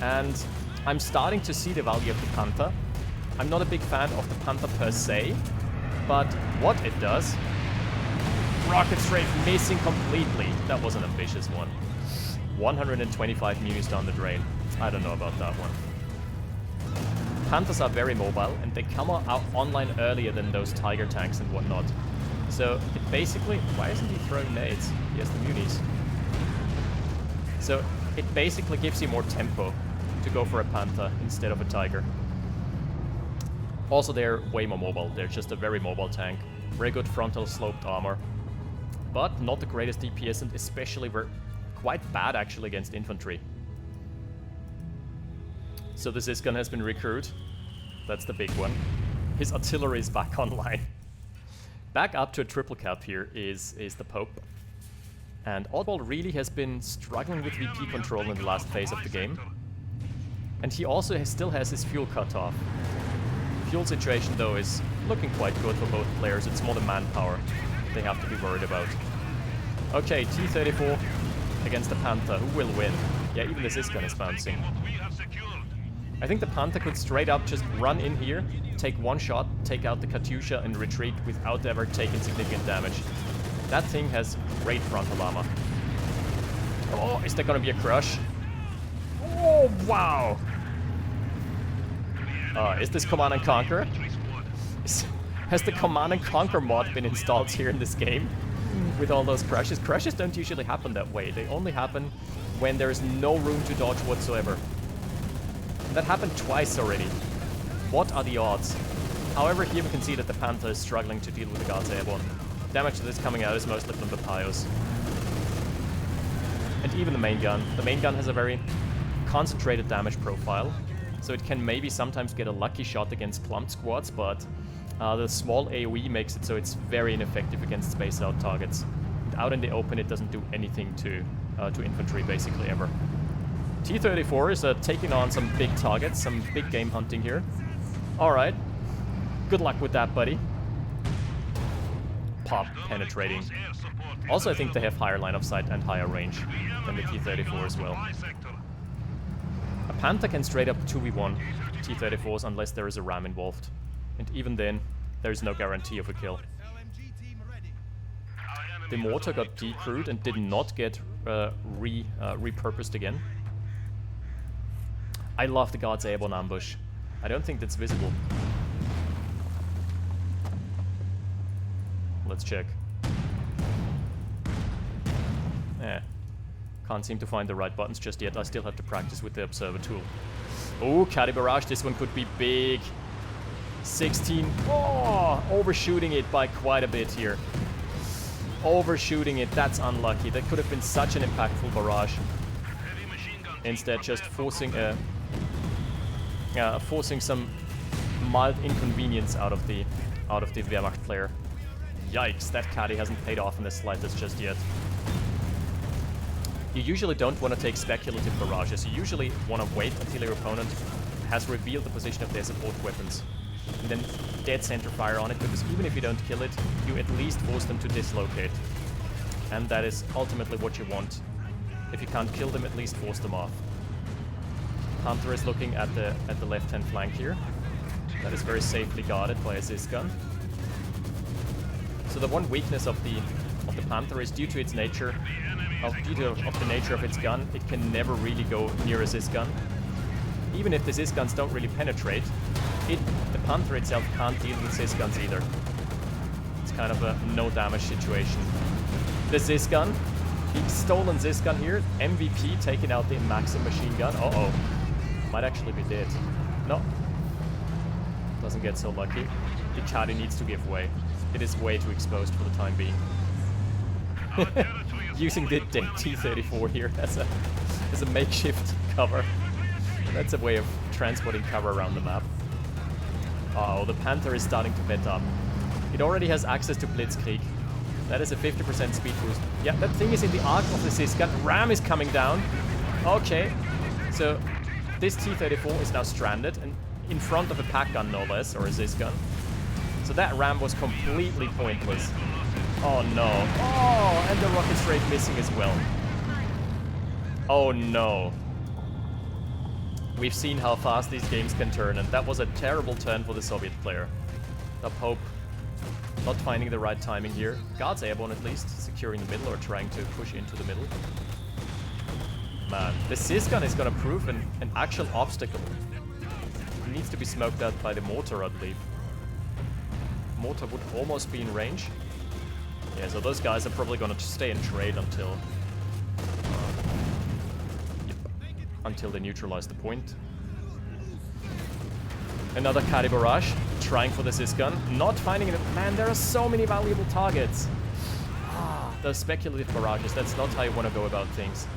Speaker 2: and I'm starting to see the value of the Panther. I'm not a big fan of the Panther per se, but what it does... Rocket strafe missing completely. That was an ambitious one. 125 munis down the drain. I don't know about that one. Panthers are very mobile, and they come out online earlier than those Tiger tanks and whatnot. So it basically... Why isn't he throwing nades? He has the munis. So it basically gives you more tempo to go for a Panther instead of a Tiger. Also, they're way more mobile. They're just a very mobile tank. Very good frontal sloped armor. But not the greatest DPS, and especially quite bad actually against infantry. So the Sysgun has been recruited. That's the big one. His artillery is back online. Back up to a triple cap here is the Pope. And Oddball really has been struggling with VP control in the last phase of the game. And he also still has his fuel cut off. Fuel situation though is looking quite good for both players. It's more the manpower they have to be worried about. Okay, T-34 against the Panther. Who will win? Yeah, even the Sysgun is bouncing. I think the Panther could straight up just run in here, take one shot, take out the Katyusha and retreat without ever taking significant damage. That thing has great frontal armor. Oh, is there gonna be a crush? Oh, wow! Is this Command and Conquer? Has the Command and Conquer mod been installed here in this game? With all those crushes? Crushes don't usually happen that way. They only happen when there is no room to dodge whatsoever. And that happened twice already. What are the odds? However, here we can see that the Panther is struggling to deal with the Guards Airborne. Damage that is coming out is mostly from the Pios. And even the main gun. The main gun has a very concentrated damage profile, so it can maybe sometimes get a lucky shot against clumped squads, but the small AoE makes it so it's very ineffective against spaced-out targets. And out in the open, it doesn't do anything to infantry, basically, ever. T-34 is taking on some big targets, some big game hunting here. Alright. Good luck with that, buddy. Pop penetrating. Also, I think they have higher line of sight and higher range than the T-34 as well. A Panther can straight up 2v1 T-34s unless there is a ram involved. And even then, there is no guarantee of a kill. The mortar got decrewed and did not get repurposed again. I love the Guards Airborne ambush. I don't think that's visible. Let's check. Can't seem to find the right buttons just yet. I still have to practice with the observer tool. Oh, Caddy Barrage, this one could be big. 16. Oh, overshooting it by quite a bit here. Overshooting it, that's unlucky. That could have been such an impactful barrage. Instead, just forcing some mild inconvenience out of the Wehrmacht player. Yikes, that caddy hasn't paid off in the slightest just yet. You usually don't want to take speculative barrages. You usually want to wait until your opponent has revealed the position of their support weapons. And then dead center fire on it, because even if you don't kill it, you at least force them to dislocate. And that is ultimately what you want. If you can't kill them, at least force them off. Panther is looking at the left-hand flank here. That is very safely guarded by a Sysgun. So the one weakness of the Panther is due to its nature, of the nature of its gun, it can never really go near a Sysgun. Even if the Sysguns don't really penetrate, the Panther itself can't deal with Sysguns either. It's kind of a no damage situation. The Sysgun, the stolen Sysgun here, MVP taking out the Maxim machine gun. Uh-oh. Might actually be dead. No. Doesn't get so lucky. The caddy needs to give way. It is way too exposed for the time being. Using the T-34 here as a makeshift cover. That's a way of transporting cover around the map. Oh, the Panther is starting to vet up. It already has access to Blitzkrieg. That is a 50% speed boost. Yeah, that thing is in the arc of the Sysgun. Ram is coming down. Okay, so this T-34 is now stranded and in front of a pack gun, no less, or a Sysgun. So that ram was completely pointless. Oh no. Oh, and the rocket straight missing as well. Oh no. We've seen how fast these games can turn, and that was a terrible turn for the Soviet player. DaPope not finding the right timing here. Guards Airborne at least, securing the middle or trying to push into the middle. Man, the Sysgun is gonna prove an actual obstacle. It needs to be smoked out by the mortar, I believe. Mortar would almost be in range. Yeah, so those guys are probably gonna stay and trade until they neutralize the point. Another Caddy Barrage, trying for the Sysgun, not finding it. Man, there are so many valuable targets. those speculative barrages. That's not how you want to go about things.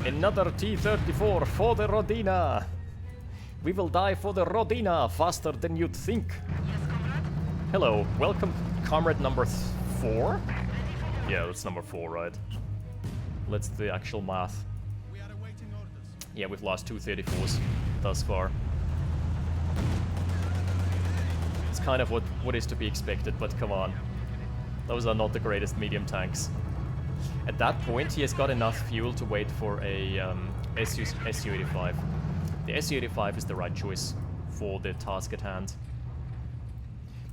Speaker 2: Another T-34 for the Rodina. We will die for the Rodina faster than you'd think. Hello, welcome, comrade number 4? Yeah, that's number 4, right? Let's do the actual math. Yeah, we've lost 2 34s thus far. It's kind of what is to be expected, but come on. Those are not the greatest medium tanks. At that point, he has got enough fuel to wait for a Su-85. The Su-85 is the right choice for the task at hand.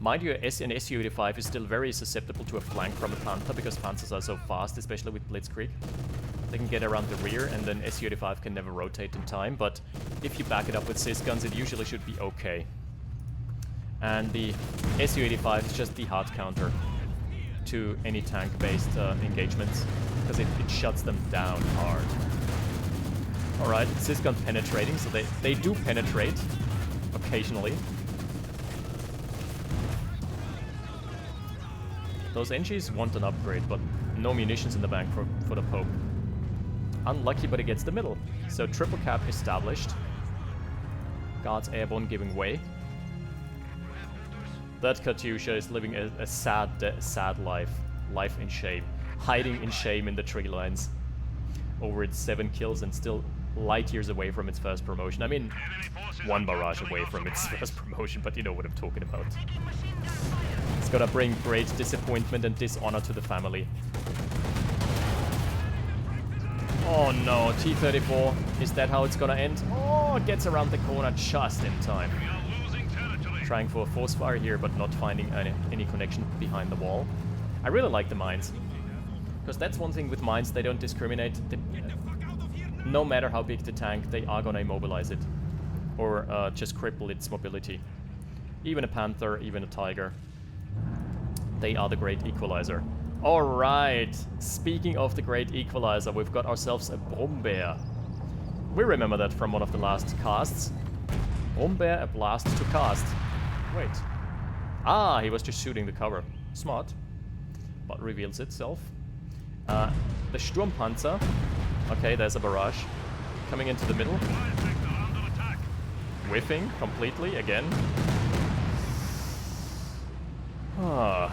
Speaker 2: Mind you, an Su-85 is still very susceptible to a flank from a Panther because Panzers are so fast, especially with Blitzkrieg. They can get around the rear and then Su-85 can never rotate in time, but if you back it up with Sys guns, it usually should be okay. And the Su-85 is just the hard counter to any tank-based engagements, because it shuts them down hard. Alright, Sys gun penetrating, so they do penetrate occasionally. Those NGs want an upgrade, but no munitions in the bank for the Pope. Unlucky, but he gets the middle. So triple cap established. Guards airborne giving way. That Katyusha is living a sad life. Life in shame. Hiding in shame in the tree lines. Over its 7 kills and still light years away from its first promotion. I mean, 1 barrage away from its first promotion, but you know what I'm talking about. It's gonna bring great disappointment and dishonor to the family. Oh no, T-34. Is that how it's gonna end? Oh, it gets around the corner just in time. Trying for a force fire here, but not finding any connection behind the wall. I really like the mines. Because that's one thing with mines, they don't discriminate. No matter how big the tank, they are gonna immobilize it. Or just cripple its mobility. Even a Panther, even a Tiger. They are the great equalizer. Alright, speaking of the great equalizer, we've got ourselves a Brombeer. We remember that from one of the last casts. Brombeer, a blast to cast. Wait. Ah, he was just shooting the cover. Smart. But reveals itself. The Sturmpanzer. Okay, there's a barrage. Coming into the middle. Whiffing completely again. Ah.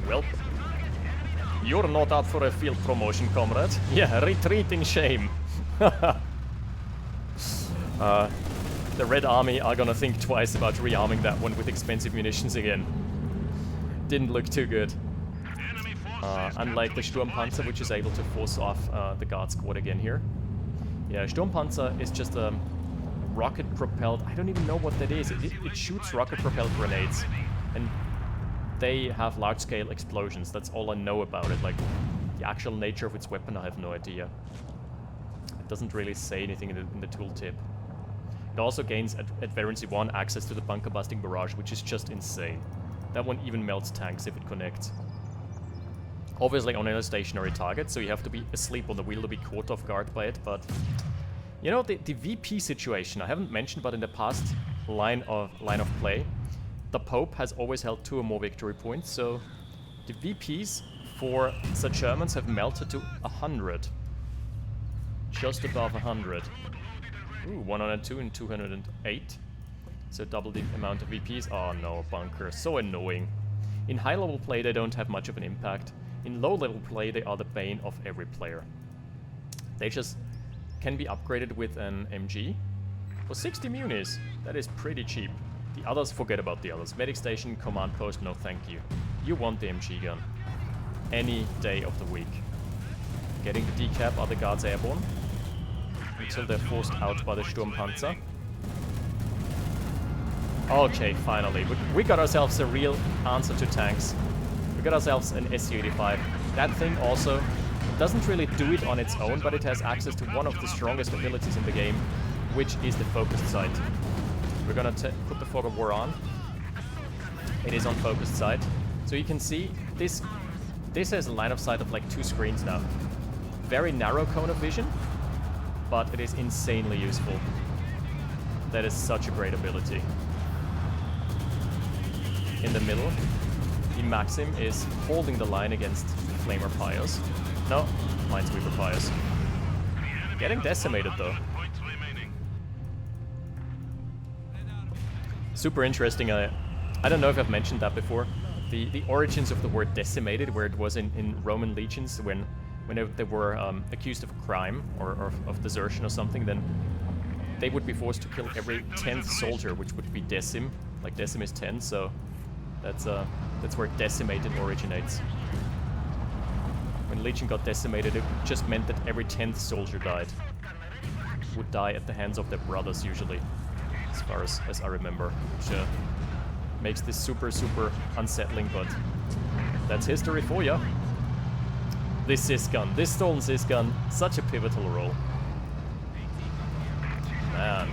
Speaker 2: Well, you're not out for a field promotion, comrade. Yeah, retreat in shame. The Red Army are gonna think twice about rearming that one with expensive munitions again. Didn't look too good. Unlike the Sturmpanzer, which is able to force off the guard squad again here. Yeah, Sturmpanzer is just a rocket-propelled... I don't even know what that is. It shoots rocket-propelled grenades. And they have large-scale explosions. That's all I know about it. Like, the actual nature of its weapon, I have no idea. It doesn't really say anything in the tooltip. It also gains, at Variancy 1, access to the bunker-busting barrage, which is just insane. That one even melts tanks if it connects. Obviously on a stationary target, so you have to be asleep on the wheel to be caught off guard by it, but... You know, the VP situation, I haven't mentioned, but in the past line of play, the Pope has always held 2 or more victory points, so the VPs for the Germans have melted to 100. Just above 100. Ooh, 102 and 208. So double the amount of VPs. Oh no, bunker. So annoying. In high-level play, they don't have much of an impact. In low-level play, they are the bane of every player. They just can be upgraded with an MG. For 60 munis, that is pretty cheap. The others, forget about the others. Medic station, command post, no thank you. You want the MG gun. Any day of the week. Getting the decap are the guards airborne. Until they're forced out by the Sturmpanzer. Okay, finally. We got ourselves a real answer to tanks. We got ourselves an Su-85. That thing also doesn't really do it on its own, but it has access to one of the strongest abilities in the game, which is the focused sight. We're gonna put the fog of war on. It is on focused sight. So you can see this has a line of sight of like 2 screens now. Very narrow cone of vision, but it is insanely useful. That is such a great ability. in the middle. The Maxim is holding the line against Flamer Pius. No, Minesweeper Pius. Getting decimated though. Super interesting. I don't know if I've mentioned that before. The origins of the word decimated, where it was in Roman legions when they were accused of a crime or of desertion or something, then they would be forced to kill every 10th soldier, which would be decim. Like decim is 10, so that's where decimated originates. When Legion got decimated, it just meant that every 10th soldier died. Would die at the hands of their brothers usually, as far as I remember. Which makes this super, super unsettling, but that's history for ya. This Sysgun, this stolen Sysgun, such a pivotal role. Man.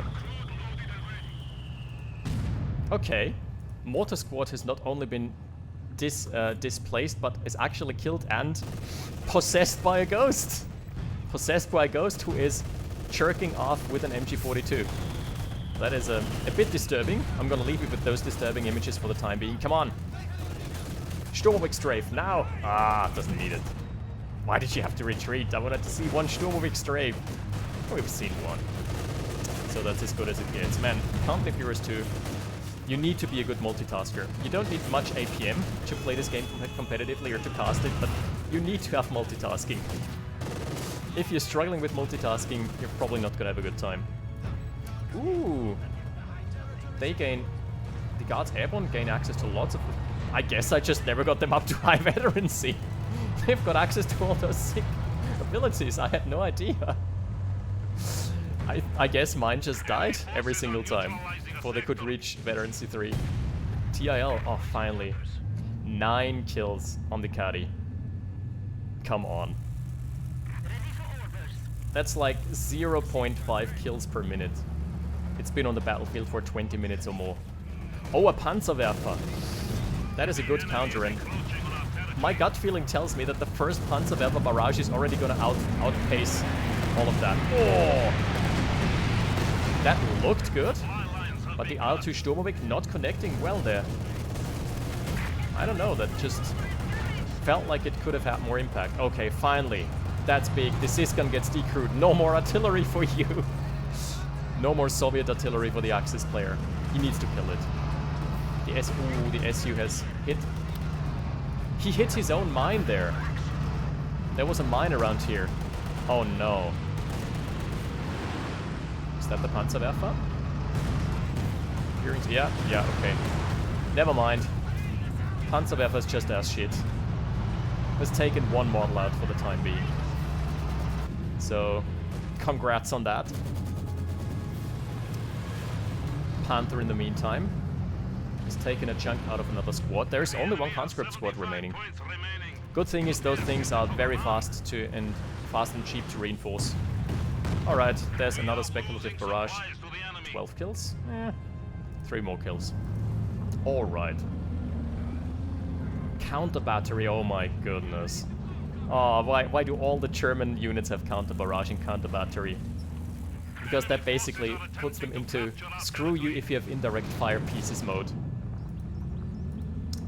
Speaker 2: Okay. Mortar Squad has not only been displaced, but is actually killed and possessed by a ghost. Possessed by a ghost who is jerking off with an MG42. That is a bit disturbing. I'm gonna leave you with those disturbing images for the time being. Come on. Sturmovik strafe, now! Ah, doesn't need it. Why did you have to retreat? I wanted to see one Sturmovik strafe. We've seen one. So that's as good as it gets. Man, Counter Heroes 2, you need to be a good multitasker. You don't need much APM to play this game competitively or to cast it, but you need to have multitasking. If you're struggling with multitasking, you're probably not gonna have a good time. Ooh. They gain... The Guards Airborne gain access to lots of... I guess I just never got them up to high veterancy. They've got access to all those sick abilities. I had no idea. I guess mine just died every single time before they could reach veterancy 3. TIL, oh finally. 9 kills on the caddy. Come on. That's like 0.5 kills per minute. It's been on the battlefield for 20 minutes or more. Oh, a Panzerwerfer. That is a good counter, and my gut feeling tells me that the first Panzerwerfer barrage is already gonna outpace all of that. Oh! That looked good, but the IL-2 Sturmovik not connecting well there. I don't know, that just felt like it could have had more impact. Okay, finally. That's big. The Sysgun gets decrewed. No more artillery for you. No more Soviet artillery for the Axis player. He needs to kill it. The SU has hit... He hit his own mine there. There was a mine around here. Oh no. Is that the Panzerwerfer? Yeah, okay. Never mind. Panzerwerfer's just ass shit. Has taken one model out for the time being. So, congrats on that. Panther in the meantime has taken a chunk out of another squad. There's only one conscript squad remaining. Good thing is those things are very fast and cheap to reinforce. Alright, there's another speculative barrage. 12 kills? 3 more kills. Alright. Counter battery, oh my goodness. Oh, why do all the German units have counter barrage and counter battery? Because that basically puts them into screw you if you have indirect fire pieces mode.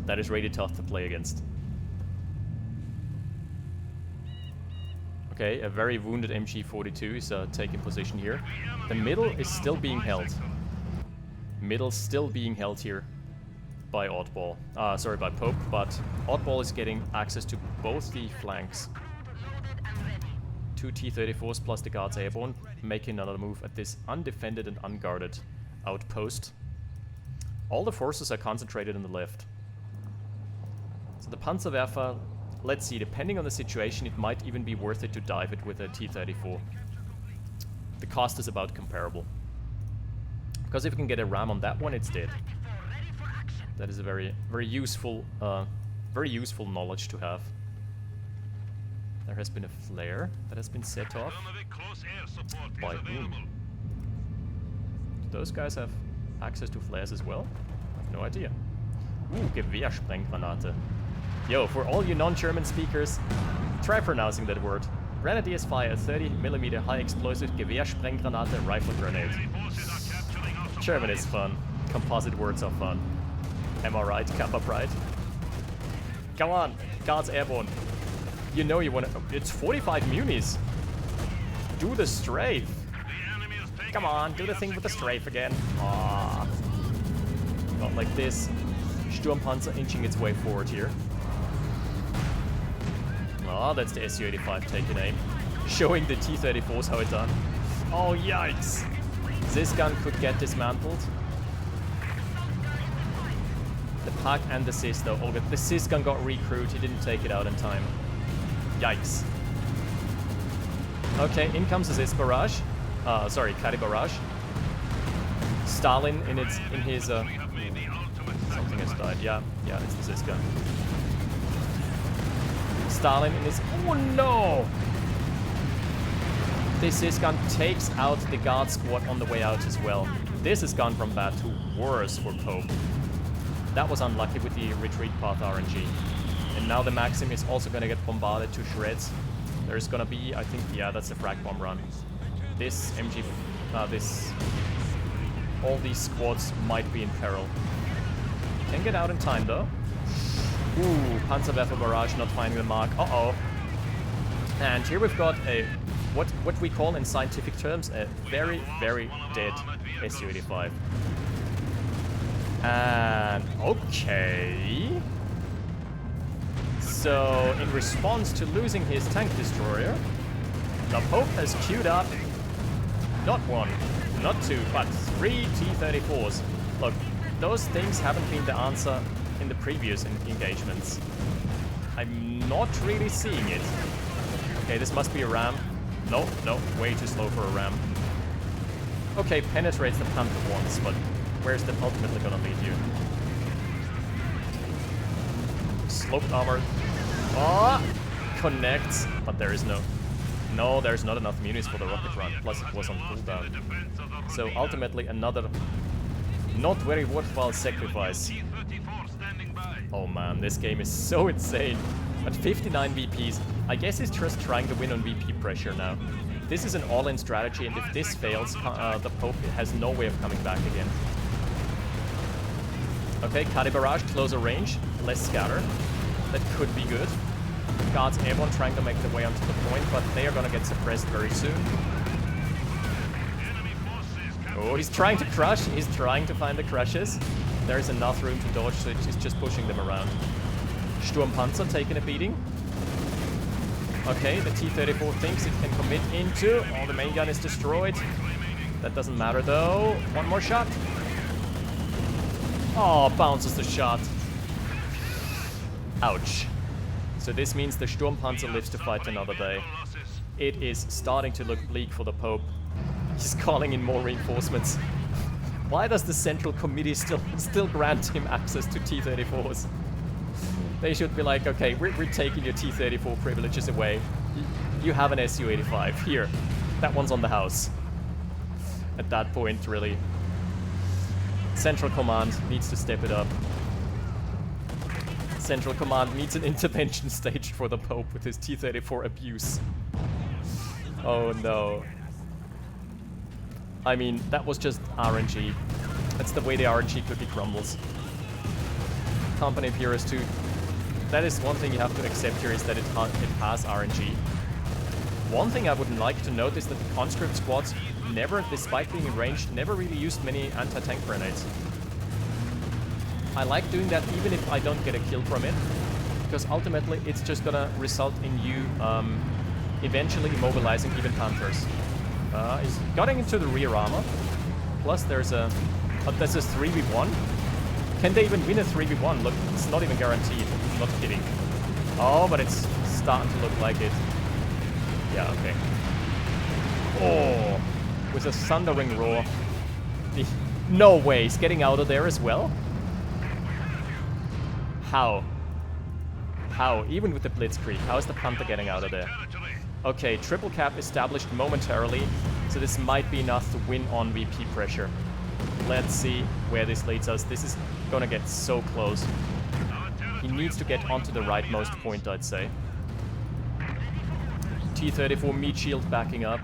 Speaker 2: That is really tough to play against. Okay, a very wounded MG42 is taking position here. The middle is still being held. Middle still being held here by Oddball. Sorry, by Pope, but Oddball is getting access to both the flanks. 2 T-34s plus the Guards Airborne, making another move at this undefended and unguarded outpost. All the forces are concentrated on the left. So the Panzerwerfer, let's see, depending on the situation, it might even be worth it to dive it with a T-34. The cost is about comparable. Because if you can get a ram on that one, it's dead. That is a very useful knowledge to have. There has been a flare that has been set off. By whom? Do those guys have access to flares as well? I have no idea. Ooh, Gewehrsprenggranate. Yo, for all you non-German speakers, try pronouncing that word. Grenadiers fire a 30mm high explosive Gewehrsprenggranate rifle grenade. German is fun. Composite words are fun. Am I right? Kappa Pride. Come on, guards airborne. You know you want to... It's 45 munis. Do the strafe. Come on, do the thing with the strafe again. Ah, not like this. Sturmpanzer inching its way forward here. Ah, that's the Su-85 taking aim. Showing the T-34s how it's done. Oh, yikes. This gun could get dismantled. The Pack and the Sis though. Oh, the Sis gun got recruited. He didn't take it out in time. Yikes. Okay, in comes the Sis barrage. Sorry, Kadi barrage. Stalin in his something has died. Yeah, it's the Sis gun. Stalin in his... Oh no! This Sis gun takes out the guard squad on the way out as well. This has gone from bad to worse for Pope. That was unlucky with the retreat path RNG. And now the Maxim is also gonna get bombarded to shreds. There's gonna be, I think, yeah, that's a frag bomb run. This MG... all these squads might be in peril. Can get out in time though. Ooh, Panzerwerfer barrage not finding the mark. Uh-oh. And here we've got a... What we call in scientific terms a very, very dead Su-85. And okay. So in response to losing his tank destroyer, the Pope has queued up not one, not two, but 3 T-34s. Look, those things haven't been the answer in the previous engagements. I'm not really seeing it. Okay, this must be a ram. No, way too slow for a ram. Okay, penetrates the Panther once, but where's that ultimately gonna lead you? Sloped armor. Ah! Connects, but there is no... No, there's not enough munis for the rocket run, plus it was on cooldown. So ultimately another not very worthwhile sacrifice. Oh man, this game is so insane. At 59 VPs, I guess he's just trying to win on VP pressure now. This is an all-in strategy, and if this fails, the Pope has no way of coming back again. Okay, Kadi barrage, closer range, less scatter. That could be good. Guards airborne trying to make their way onto the point, but they are gonna get suppressed very soon. Oh, he's trying to crush. He's trying to find the crushes. There's enough room to dodge, so he's just pushing them around. Sturmpanzer taking a beating. Okay, the T-34 thinks it can commit into... Oh, the main gun is destroyed. That doesn't matter though. One more shot. Oh, bounces the shot. Ouch. So this means the Sturmpanzer lives to fight another day. It is starting to look bleak for the Pope. He's calling in more reinforcements. Why does the Central Committee still grant him access to T-34s? They should be like, okay, we're taking your T-34 privileges away. You have an Su-85. Here, that one's on the house. At that point, really, Central Command needs to step it up. Central Command needs an intervention stage for the Pope with his T-34 abuse. Oh no. I mean, that was just RNG. That's the way the RNG cookie crumbles. Company Imperius 2. That is one thing you have to accept here, is that it has RNG. One thing I would like to note is that the conscript squads never, despite being in range, never really used many anti-tank grenades. I like doing that even if I don't get a kill from it, because ultimately it's just gonna result in you eventually immobilizing even Panthers. He's getting into the rear armor. Plus there's a 3v1. Can they even win a 3v1? Look, it's not even guaranteed. Not kidding. Oh, but it's starting to look like it. Yeah, okay. Oh, with a thundering roar. No way, he's getting out of there as well? How? How? Even with the Blitzkrieg, how is the Panther getting out of there? Okay, triple cap established momentarily, so this might be enough to win on VP pressure. Let's see where this leads us. This is gonna get so close. He needs to get onto the rightmost point, I'd say. T-34 meat shield backing up,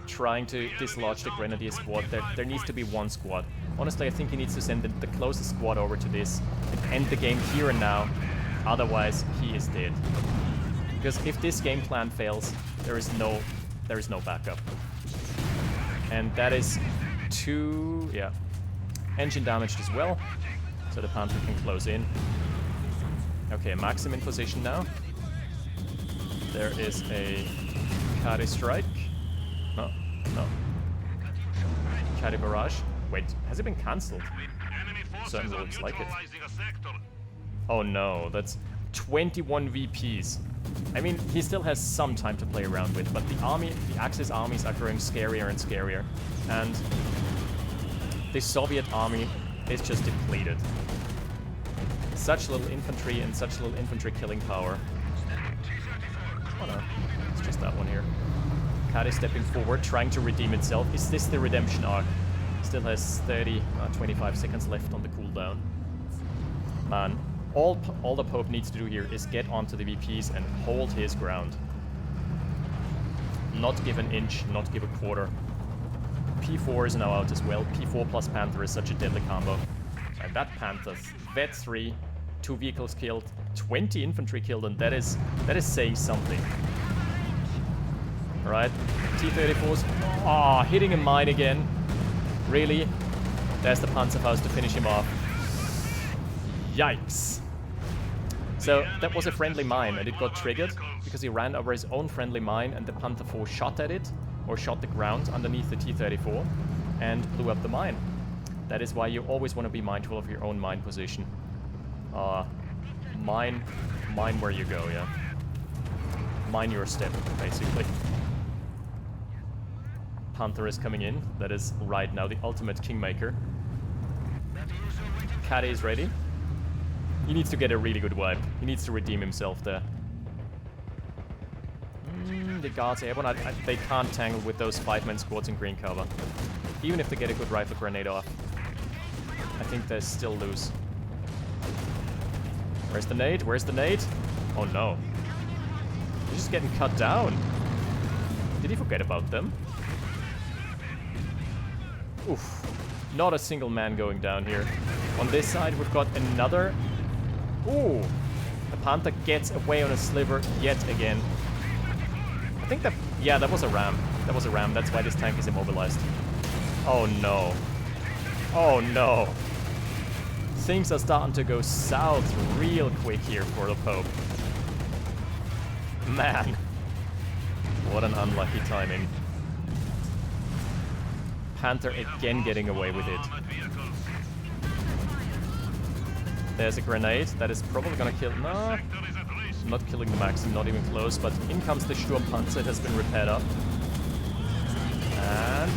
Speaker 2: trying to dislodge the Grenadier squad. There needs to be one squad. Honestly, I think he needs to send the closest squad over to this and end the game here and now. Otherwise, he is dead. Because if this game plan fails, there is no backup. And that is 2, yeah, engine damaged as well. So the Panther can close in. Okay, Maxim in position now. There is a Caddy strike. No. Caddy barrage. Wait, has it been cancelled? Certainly looks like it. Oh no, that's 21 VPs. I mean, he still has some time to play around with, but the Axis armies are growing scarier and scarier. And the Soviet army is just depleted. Such little infantry and such little infantry killing power. Oh no, it's just that one here. Caddy stepping forward, trying to redeem itself. Is this the redemption arc? Still has 25 seconds left on the cooldown. Man, all the Pope needs to do here is get onto the VPs and hold his ground. Not give an inch, not give a quarter. P4 is now out as well. P4 plus Panther is such a deadly combo. And that Panther, Vet 3, 2 vehicles killed, 20 infantry killed, and that is saying something. Alright, T-34's hitting a mine again. Really? There's the Panzerfaust to finish him off. Yikes. So that was a friendly mine and it got triggered because he ran over his own friendly mine and the Panther 4 shot at it, or shot the ground underneath the T-34 and blew up the mine. That is why you always want to be mindful of your own mine position. Mine where you go, yeah. Mine your step, basically. Panther is coming in. That is right now the ultimate kingmaker. Caddy is ready. He needs to get a really good wipe. He needs to redeem himself there. The guards airborne, they can't tangle with those 5-man squads in green cover. Even if they get a good rifle grenade off. I think they're still loose. Where's the nade? Where's the nade? Oh no. He's just getting cut down. Did he forget about them? Oof. Not a single man going down here. On this side, we've got another... Ooh. The Panther gets away on a sliver yet again. I think that... Yeah, that was a ram. That was a ram. That's why this tank is immobilized. Oh no. Oh no. Things are starting to go south real quick here for the Pope. Man. What an unlucky timing. Panther again getting away with it. There's a grenade that is probably gonna kill... No, not killing the Maxim, not even close, but in comes the Sturmpanzer. It has been repaired up. And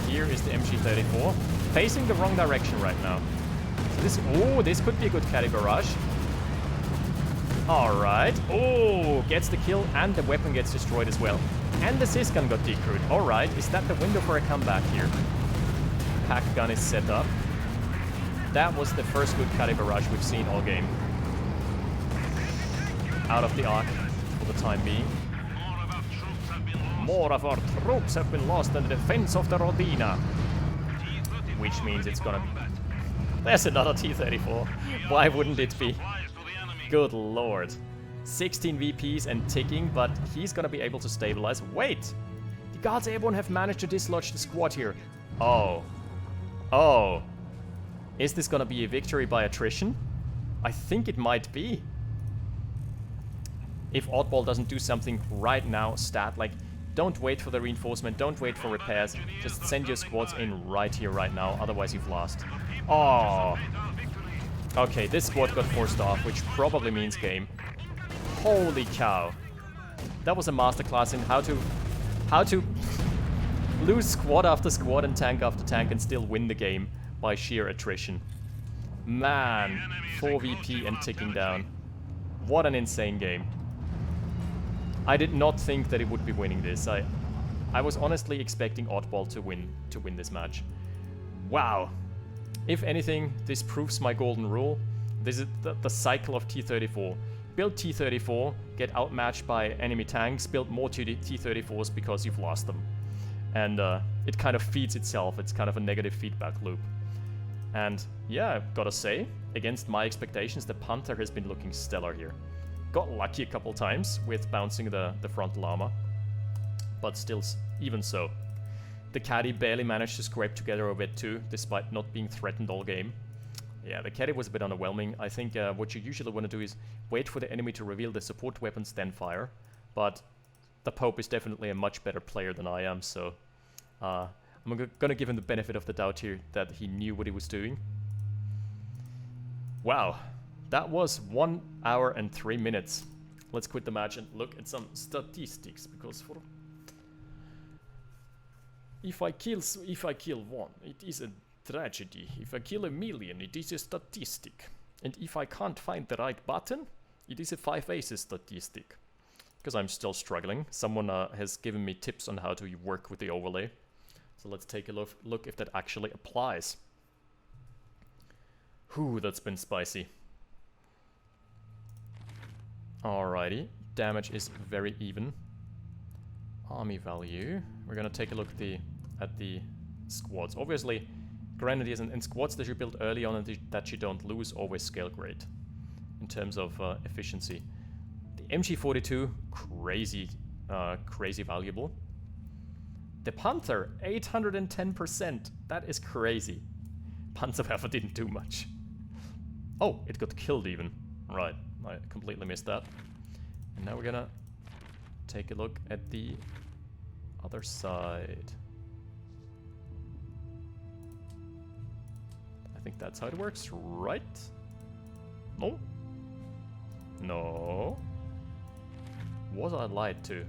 Speaker 2: here is the MG34. Facing the wrong direction right now. So this... Oh, this could be a good caddy barrage. Alright. Oh, gets the kill and the weapon gets destroyed as well. And the Sysgun got decrewed. Alright, is that the window for a comeback here? Pack gun is set up. That was the first good caddy barrage we've seen all game. Out of the arc for the time being. More of our troops have been lost in the defense of the Rodina. Which means it's gonna... There's another T-34. Why wouldn't it be? Good lord. 16 VPs and ticking, but he's gonna be able to stabilize. Wait! The Guards Airborne have managed to dislodge the squad here. Oh. Oh. Is this gonna be a victory by attrition? I think it might be. If Oddball doesn't do something right now, stat, like, don't wait for the reinforcement, don't wait for repairs, just send your squads in right here, right now, otherwise you've lost. Oh. Okay, this squad got forced off, which probably means game. Holy cow. That was a masterclass in how to lose squad after squad and tank after tank and still win the game by sheer attrition. Man, 4 VP and ticking down. What an insane game. I did not think that it would be winning this. I was honestly expecting Oddball to win this match. Wow. If anything, this proves my golden rule. This is the cycle of T-34. Build T-34, get outmatched by enemy tanks, build more T-34s because you've lost them. And it kind of feeds itself. It's kind of a negative feedback loop. And yeah, I've gotta say, against my expectations, the Panzer has been looking stellar here. Got lucky a couple times with bouncing the front llama, but still, even so. The caddy barely managed to scrape together a bit too, despite not being threatened all game. Yeah, the caddy was a bit underwhelming. I think what you usually want to do is wait for the enemy to reveal the support weapons, then fire. But the Pope is definitely a much better player than I am, so I'm gonna give him the benefit of the doubt here that he knew what he was doing. Wow, that was 1 hour and 3 minutes. Let's quit the match and look at some statistics, because if I kill one, it is a tragedy. If I kill a million, it is a statistic. And if I can't find the right button, it is a 5 aces statistic. Because I'm still struggling. Someone has given me tips on how to work with the overlay. So let's take a look if that actually applies. Whew, that's been spicy. Alrighty, damage is very even. Army value. We're gonna take a look at the squads. Obviously, grenadiers and squads that you build early on and that you don't lose always scale great in terms of efficiency. The MG42, crazy valuable. The Panther, 810%. That is crazy. Panzerwerfer didn't do much. Oh, it got killed even. Right, I completely missed that. And now we're gonna take a look at the other side. I think that's how it works, right? No? No? Was I lied to?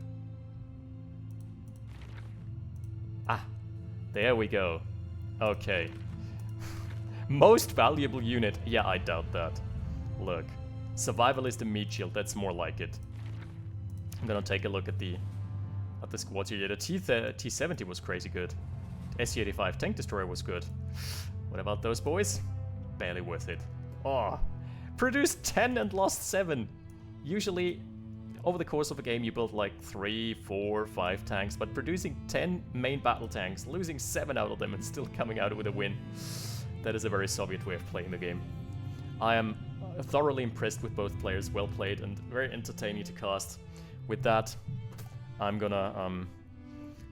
Speaker 2: Ah, there we go. Okay. Most valuable unit. Yeah, I doubt that. Look. Survivalist and meat shield, that's more like it. I'm gonna take a look at the squads here. The T-70 was crazy good. The SC-85 tank destroyer was good. What about those boys? Barely worth it. Oh, produced 10 and lost 7. Usually, over the course of a game, you build like 3, 4, 5 tanks, but producing 10 main battle tanks, losing 7 out of them and still coming out with a win. That is a very Soviet way of playing the game. I am thoroughly impressed with both players, well played and very entertaining to cast. With that, I'm gonna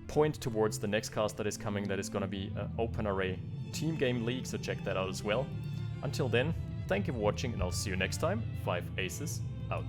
Speaker 2: point towards the next cast that is coming, that is gonna be Open Array Team Game League, so check that out as well. Until then, thank you for watching and I'll see you next time. 5 Aces out.